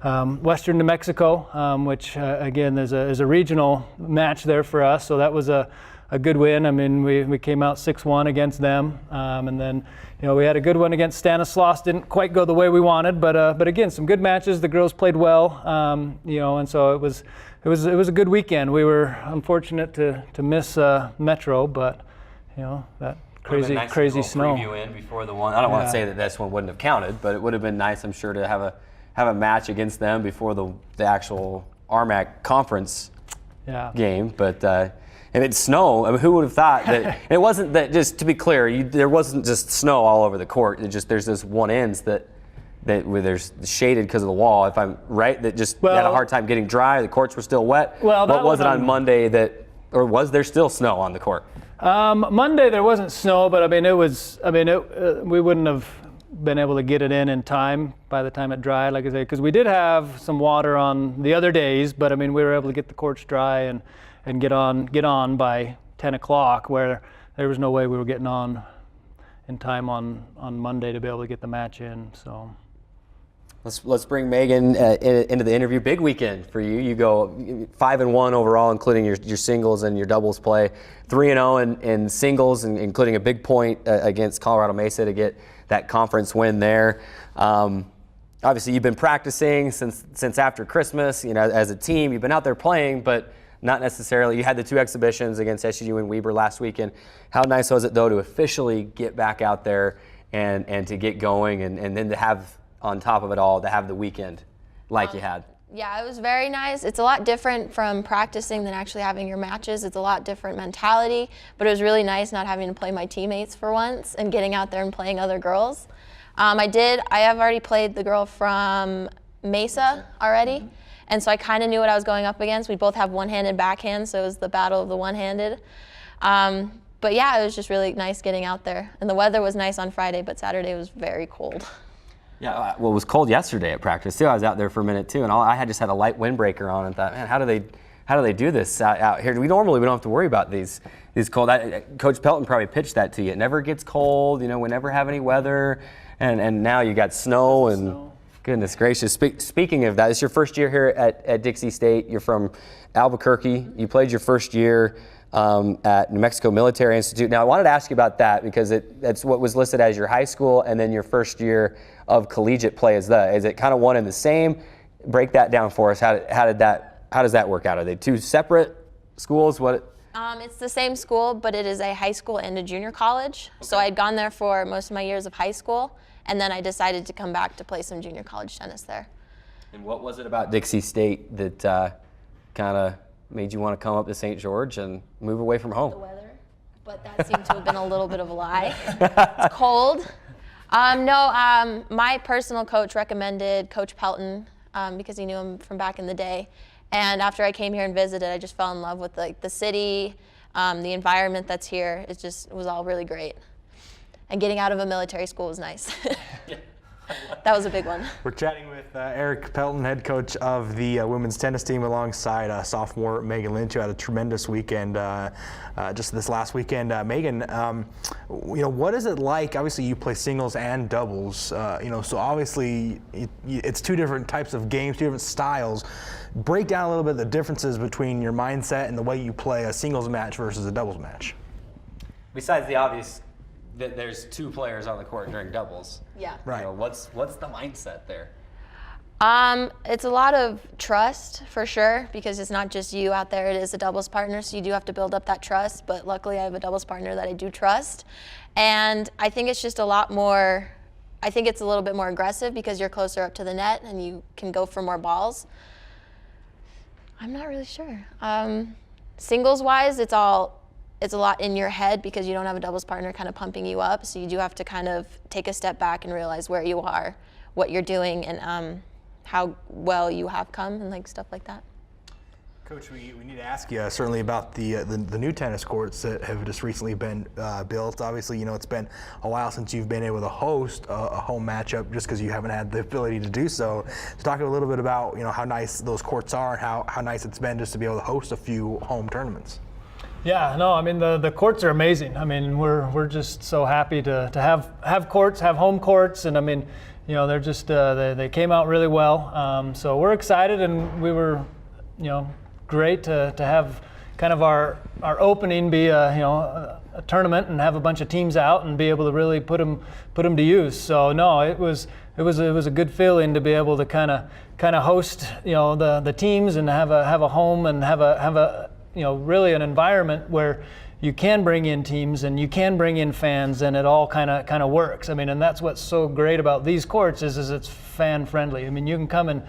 Western New Mexico, which again is a regional match there for us. So that was a good win. We came out 6-1 against them, and then we had a good one against Stanislaus. Didn't quite go the way we wanted, but again, some good matches. The girls played well, and so it was a good weekend. We were unfortunate to miss Metro, but that crazy snow. Preview in before the one. I don't want to say that this one wouldn't have counted, but it would have been nice, I'm sure, to have a match against them before the actual RMAC conference game. But and it's snow. who would have thought that? It wasn't that. Just to be clear, there wasn't just snow all over the court. There's this one ends that where there's shaded because of the wall. If I'm right, that just had a hard time getting dry. The courts were still wet. What was it on Monday or was there still snow on the court? Monday there wasn't snow, but we wouldn't have been able to get it in time by the time it dried, like I say, because we did have some water on the other days, but we were able to get the courts dry and get on by 10 o'clock, where there was no way we were getting on in time on Monday to be able to get the match in. So let's bring Megan into the interview. Big weekend for you. You go 5-1 overall, including your singles and your doubles play. 3-0 in singles, including a big point against Colorado Mesa to get that conference win there. Obviously, you've been practicing since after Christmas. As a team, you've been out there playing, but not necessarily. You had the two exhibitions against SUU and Weber last weekend. How nice was it, though, to officially get back out there and to get going and then to have, on top of it all, to have the weekend like you had? Yeah, it was very nice. It's a lot different from practicing than actually having your matches. It's a lot different mentality, but it was really nice not having to play my teammates for once and getting out there and playing other girls. I have already played the girl from Mesa already. And so I kind of knew what I was going up against. We both have one-handed backhand, so it was the battle of the one-handed. But yeah, it was just really nice getting out there. And the weather was nice on Friday, but Saturday was very cold. Yeah, well, it was cold yesterday at practice too. I was out there for a minute too, and I had just had a light windbreaker on and thought, man, how do they do this out here? We don't have to worry about these cold. Coach Pelton probably pitched that to you. It never gets cold. We never have any weather, and now you got snow and goodness gracious. Speaking of that, it's your first year here at Dixie State. You're from Albuquerque. You played your first year at New Mexico Military Institute. Now, I wanted to ask you about that because that's what was listed as your high school and then your first year of collegiate play. Is it kind of one and the same? Break that down for us. How does that work out? Are they two separate schools? It's the same school, but it is a high school and a junior college. Okay. So I'd gone there for most of my years of high school, and then I decided to come back to play some junior college tennis there. And what was it about Dixie State that kind of made you want to come up to St. George and move away from home? The weather, but that seemed to have been a little bit of a lie. It's cold. My personal coach recommended Coach Pelton because he knew him from back in the day. And after I came here and visited, I just fell in love with the city, the environment that's here. It was all really great. And getting out of a military school was nice. That was a big one. We're chatting with Eric Pelton, head coach of the women's tennis team, alongside sophomore Megan Lynch, who had a tremendous weekend just this last weekend. Megan, what is it like? Obviously, you play singles and doubles. So obviously it's two different types of games, two different styles. Break down a little bit the differences between your mindset and the way you play a singles match versus a doubles match. Besides the obvious that there's two players on the court during doubles. Yeah. Right. What's the mindset there? It's a lot of trust for sure, because it's not just you out there, it is a doubles partner, so you do have to build up that trust, but luckily I have a doubles partner that I do trust. And I think it's just a little bit more aggressive because you're closer up to the net and you can go for more balls. I'm not really sure. Singles wise, it's a lot in your head because you don't have a doubles partner kind of pumping you up, so you do have to kind of take a step back and realize where you are, what you're doing, and how well you have come and stuff like that. Coach, we need to ask you certainly about the new tennis courts that have just recently been built. Obviously, it's been a while since you've been able to host a home matchup just because you haven't had the ability to do so. So talk a little bit about how nice those courts are and how nice it's been just to be able to host a few home tournaments. Yeah, no, I mean the courts are amazing. I mean we're just so happy to have courts, have home courts, and I mean they're just they came out really well. So we're excited, and we were great to have kind of our opening be a tournament and have a bunch of teams out and be able to really put them to use. So no, it was a good feeling to be able to kind of host the teams and have a home and have a really an environment where you can bring in teams and you can bring in fans, and it all kind of works. I mean, and that's what's so great about these courts is it's fan friendly. I mean, you can come and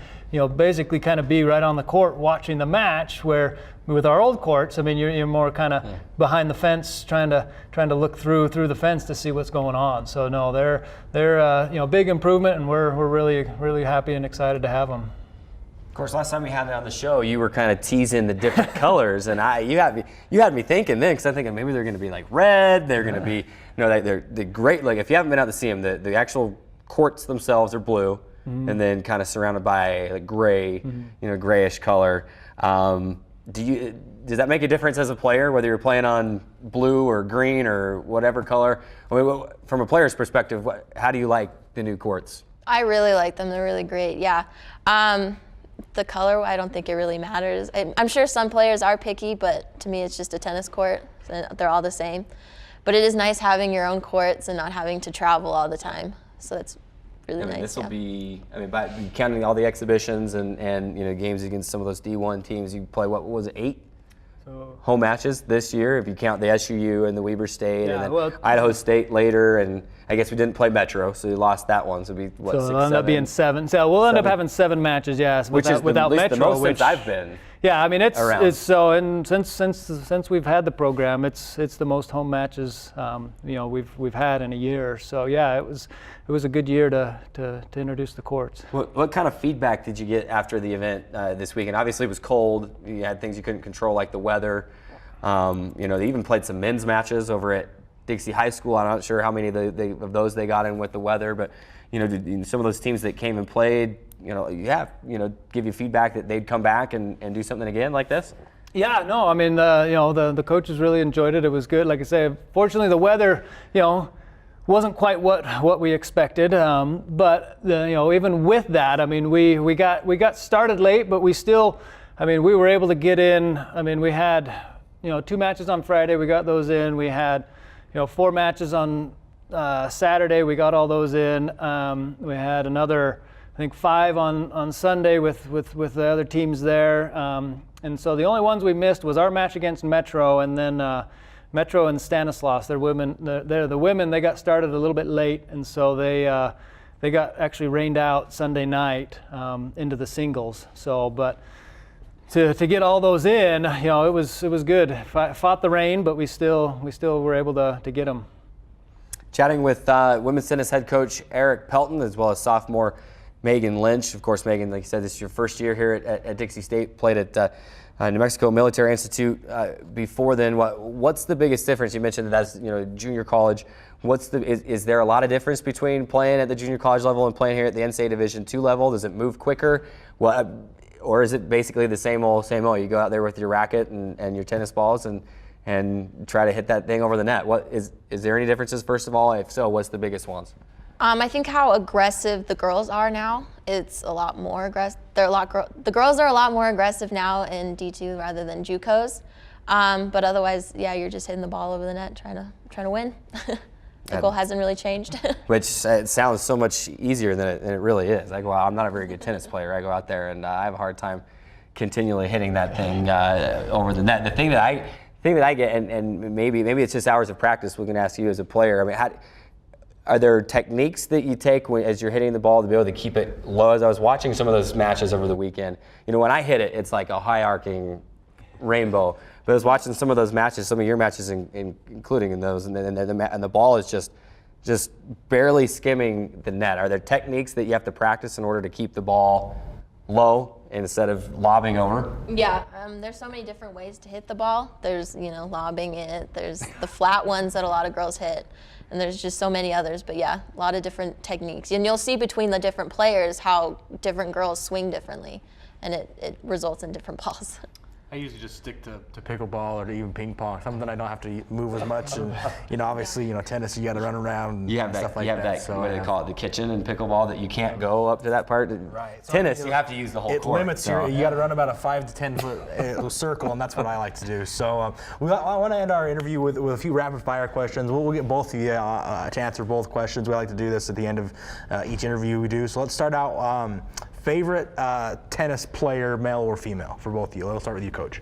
basically kind of be right on the court watching the match, where with our old courts, I mean, you're more kind of behind the fence, trying to look through the fence to see what's going on. So no, they're big improvement, and we're really happy and excited to have them. Of course, last time we had it on the show, you were kind of teasing the different colors, and you had me thinking then, because I'm thinking maybe they're going to be like red. They're going to be, they're great. Like if you haven't been out to see them, the actual courts themselves are blue, and then kind of surrounded by like gray, grayish color. Does that make a difference as a player, whether you're playing on blue or green or whatever color? I mean, from a player's perspective, how do you like the new courts? I really like them. They're really great. Yeah. The color, I don't think it really matters. I'm sure some players are picky, but to me it's just a tennis court. They're all the same. But it is nice having your own courts and not having to travel all the time. So that's really nice. This will be, by counting all the exhibitions and games against some of those D1 teams, you play, what was it, 8 home matches this year, if you count the SUU and the Weber State, and then Idaho State later, and I guess we didn't play Metro, so you lost that one. So it'll be, 6, it'll end up being 7. So we'll end up having 7 matches, yes, which is without Metro. The most since I've been. Yeah, I mean around. It's so, and since we've had the program, it's the most home matches we've had in a year. So yeah, it was a good year to introduce the courts. What kind of feedback did you get after the event this weekend? Obviously, it was cold. You had things you couldn't control, like the weather. They even played some men's matches over at Dixie High School. I'm not sure how many of those they got in with the weather, but some of those teams that came and played, give you feedback that they'd come back and do something again like this. Yeah, no, I mean, the coaches really enjoyed it. It was good. Like I say, fortunately the weather, wasn't quite what we expected. But even with that, I mean, we got started late, but we still, we were able to get in. I mean, we had 2 matches on Friday. We got those in. We had 4 matches on Saturday. We got all those in. We had another, I think, 5 on Sunday with the other teams there. And so the only ones we missed was our match against Metro, and then Metro and Stanislaus. They're the women. They got started a little bit late, and so they got actually rained out Sunday night into the singles. So, but to get all those in, it was good. Fought the rain, but we still were able to get them. Chatting with women's tennis head coach Eric Pelton, as well as sophomore Megan Lynch. Of course, Megan, like you said, this is your first year here at Dixie State. Played at New Mexico Military Institute before then. What's the biggest difference? You mentioned that as junior college. Is there a lot of difference between playing at the junior college level and playing here at the NCAA Division II level? Does it move quicker? Or is it basically the same old? You go out there with your racket and your tennis balls and try to hit that thing over the net. Is there any differences, first of all? If so, what's the biggest ones? I think how aggressive the girls are now. It's a lot more aggressive. The girls are a lot more aggressive now in D2 rather than JUCOs. But otherwise, yeah, you're just hitting the ball over the net, trying to win. The goal hasn't really changed. Which sounds so much easier than it really is. I go out, I'm not a very good tennis player. I go out there and I have a hard time continually hitting that thing over the net. The thing that I get, and maybe it's just hours of practice. We can ask you as a player. I mean, are there techniques that you take as you're hitting the ball to be able to keep it low? As I was watching some of those matches over the weekend, when I hit it, it's like a high arcing rainbow. But I was watching some of those matches, some of your matches, including in those, and the ball is just barely skimming the net. Are there techniques that you have to practice in order to keep the ball low instead of lobbing over? Yeah, there's so many different ways to hit the ball. There's lobbing it. There's the flat ones that a lot of girls hit. And there's just so many others, but yeah, a lot of different techniques. And you'll see between the different players how different girls swing differently, and it results in different balls. I usually just stick to pickleball or to even ping pong, something I don't have to move as much. And obviously, tennis, you got to run around and stuff like that. You have that, what do they call it, the kitchen in pickleball, that you can't go up to that part. Right. So tennis, you have to use the whole court. It limits you got to run about a 5 to 10 foot circle, and that's what I like to do. So I want to end our interview with a few rapid fire questions. We'll get both of you to answer both questions. We like to do this at the end of each interview we do. So let's start out. Favorite tennis player, male or female, for both of you? Let's start with you, Coach.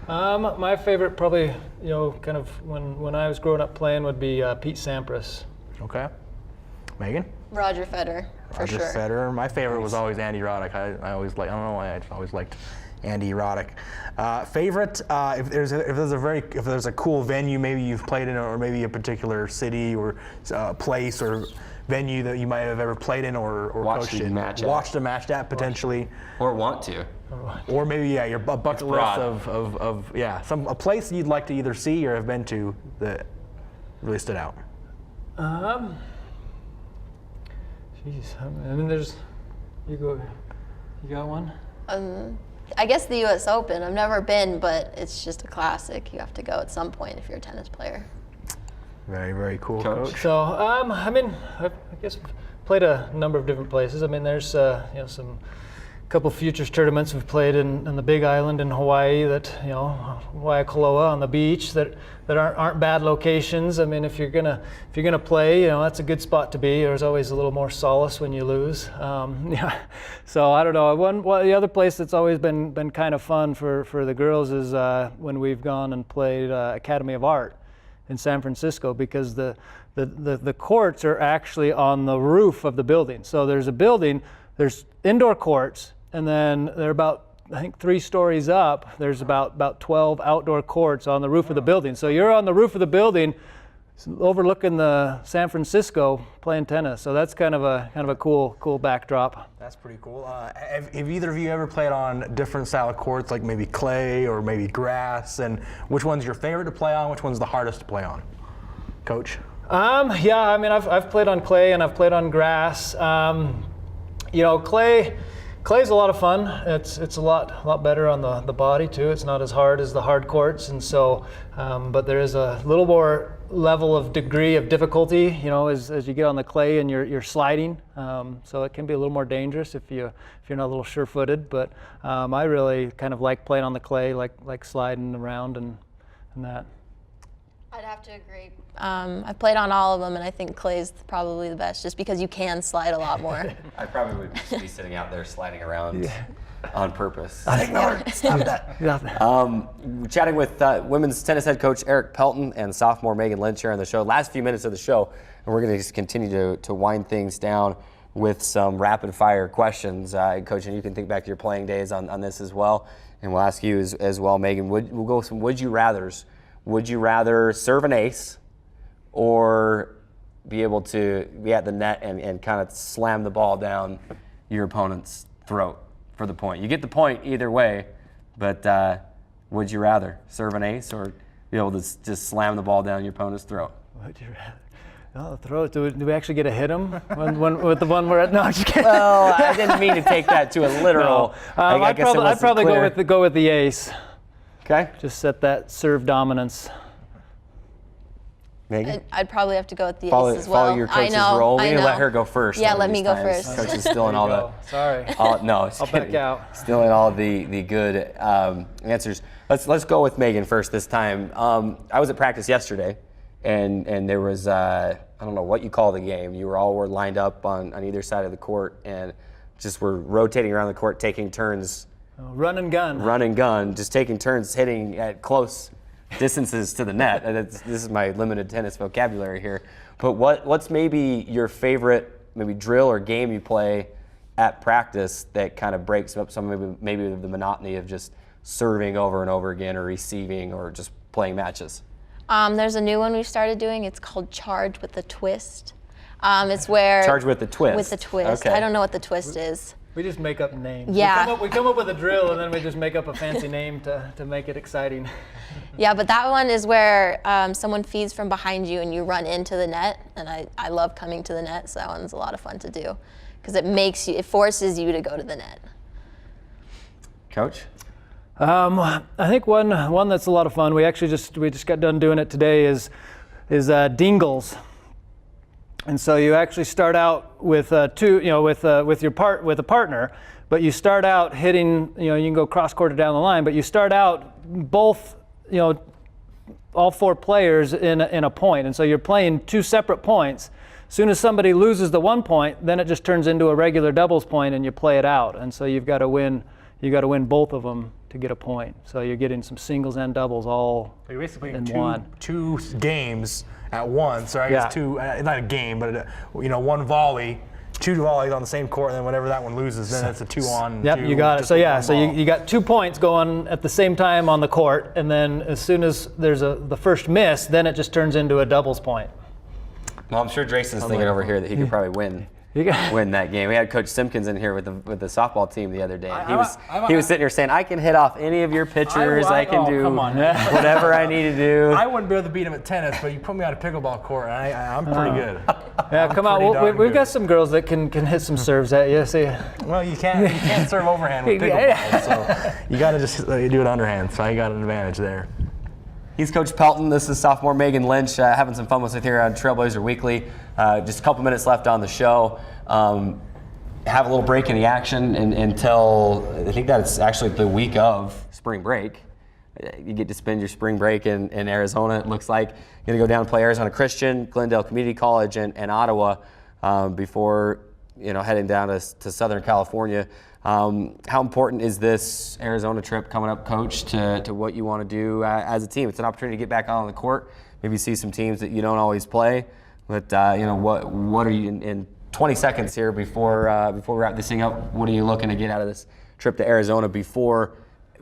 My favorite, probably, kind of when I was growing up playing, would be Pete Sampras. Okay. Megan? Roger Federer, for sure. Roger Federer. My favorite was always Andy Roddick. I always I don't know why, I always liked Andy Roddick. Favorite, if there's a cool venue maybe you've played in, or maybe a particular city or place or venue that you might have ever played in or coached in, watched a match at potentially, or want to, or maybe your bucket list of a place you'd like to either see or have been to that really stood out. There's you got one. I guess the U.S. Open. I've never been, but it's just a classic. You have to go at some point if you're a tennis player. Very, very cool, Coach. So, I guess I've played a number of different places. There's some couple futures tournaments we've played in the Big Island in Hawaii, that Waiakoloa on the beach, that aren't bad locations. If you're gonna play, that's a good spot to be. There's always a little more solace when you lose. So I don't know. The other place that's always been kind of fun for the girls is when we've gone and played Academy of Art in San Francisco, because the courts are actually on the roof of the building. So there's a building, there's indoor courts, and then they're about, I think, 3 stories up. There's about 12 outdoor courts on the roof of the building. So you're on the roof of the building, overlooking the San Francisco playing tennis. So that's kind of a cool backdrop. That's pretty cool. Have either of you ever played on different style of courts, like maybe clay or maybe grass? And which one's your favorite to play on? Which one's the hardest to play on? Coach? Yeah, I mean, I've played on clay and I've played on grass. Clay's a lot of fun. It's a lot better on the body too. It's not as hard as the hard courts, and so but there is a little more level of degree of difficulty, as you get on the clay and you're sliding. So it can be a little more dangerous if you're not a little sure-footed. But I really kind of like playing on the clay, like sliding around and that. I'd have to agree. I've played on all of them, and I think clay's probably the best, just because you can slide a lot more. I probably would just be sitting out there sliding around on purpose. Stop that. Chatting with women's tennis head coach Eric Pelton and sophomore Megan Lynch here on the show. Last few minutes of the show, and we're going to just continue to wind things down with some rapid fire questions. Coach, and you can think back to your playing days on this as well, and we'll ask you as well, Megan. We'll go with some would you rathers. Would you rather serve an ace or be able to be at the net and kind of slam the ball down your opponent's throat for the point? You get the point either way, but would you rather serve an ace or be able to just slam the ball down your opponent's throat? Would you rather? Oh, throat. Do we actually get to hit him with the one we're at? No, I'm just kidding. Well, I didn't mean to take that to a literal. No. I'd probably go with the ace. Okay. Just set that serve dominance. Megan? I'd probably have to go with the Follow, ace as well. follow your coach's role. We're going to let her go first. Yeah, let me go first. Coach is stealing all the. Sorry. No, I'll back out. Stealing all the good answers. Let's go with Megan first this time. I was at practice yesterday, and there was I don't know what you call the game. You were lined up on either side of the court and just were rotating around the court, taking turns. Run and gun, just taking turns hitting at close distances to the net. This is my limited tennis vocabulary here. But what's maybe your favorite drill or game you play at practice that kind of breaks up some maybe the monotony of just serving over and over again or receiving or just playing matches? There's a new one we started doing. It's called Charge with the Twist. It's where Charge with the twist. With the twist. Okay. I don't know what the twist is. We just make up names. Yeah. We come up with a drill and then we just make up a fancy name to make it exciting. Yeah, but that one is where someone feeds from behind you and you run into the net. And I love coming to the net, so that one's a lot of fun to do because it forces you to go to the net. Coach? I think one that's a lot of fun. We just got done doing it today is dingles. And so you actually start out with a partner, but you start out hitting, you can go cross-court down the line, but you start out both, all four players in a point. And so you're playing two separate points. As soon as somebody loses the 1 point, then it just turns into a regular doubles point and you play it out. And so you've got to win both of them to get a point. So you're getting some singles and doubles all So you're basically in one. two games at once, or I guess two, not a game, but one volley, two volleys on the same court, and then whenever that one loses, then it's a 2-on. Yep, you got it. So you got 2 points going at the same time on the court, and then as soon as there's the first miss, then it just turns into a doubles point. Well, I'm sure Drayson's thinking over here that he could probably win that game. We had Coach Simpkins in here with the softball team the other day. He was sitting here saying, "I can hit off any of your pitchers. I can do whatever I need to do." I wouldn't be able to beat him at tennis, but you put me on a pickleball court, and I'm pretty good. Yeah, come on. We've got some girls that can hit some serves at you. See. Well, you can't serve overhand with pickleball, so you got to just do it underhand. So I got an advantage there. He's Coach Pelton. This is sophomore Megan Lynch, having some fun with us here on Trailblazer Weekly. Just a couple minutes left on the show. Have a little break in the action until I think that's actually the week of spring break. You get to spend your spring break in Arizona, it looks like. You're going to go down and play Arizona Christian, Glendale Community College, and Ottawa before heading down to Southern California. How important is this Arizona trip coming up, Coach, to what you want to do as a team? It's an opportunity to get back on the court, maybe see some teams that you don't always play. But what are you in 20 seconds here before we wrap this thing up? What are you looking to get out of this trip to Arizona before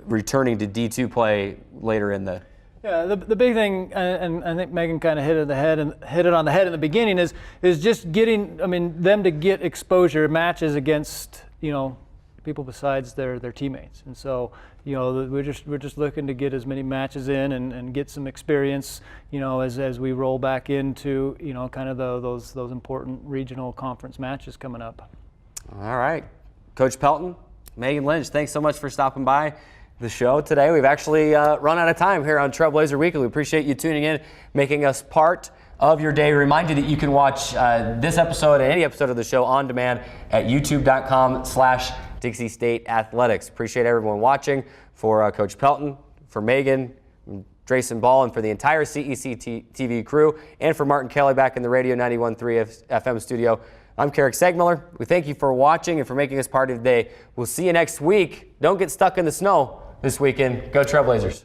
returning to D2 play later in the Yeah, the big thing, and I think Megan kind of hit it on the head in the beginning, is just getting, them to get exposure matches against, people besides their teammates. And so, we're just looking to get as many matches in and get some experience, as we roll back into, kind of those important regional conference matches coming up. All right, Coach Pelton, Megan Lynch, thanks so much for stopping by the show today. We've actually run out of time here on Trailblazer Weekly. We appreciate you tuning in, making us part of your day. Remind you that you can watch this episode and any episode of the show on demand at youtube.com/Dixie State Athletics. Appreciate everyone watching. For Coach Pelton, for Megan, Drayson Ball, and for the entire CEC TV crew, and for Martin Kelly back in the Radio 91.3 FM studio, I'm Carrick Segmiller. We thank you for watching and for making us part of the day. We'll see you next week. Don't get stuck in the snow this weekend. Go Trailblazers.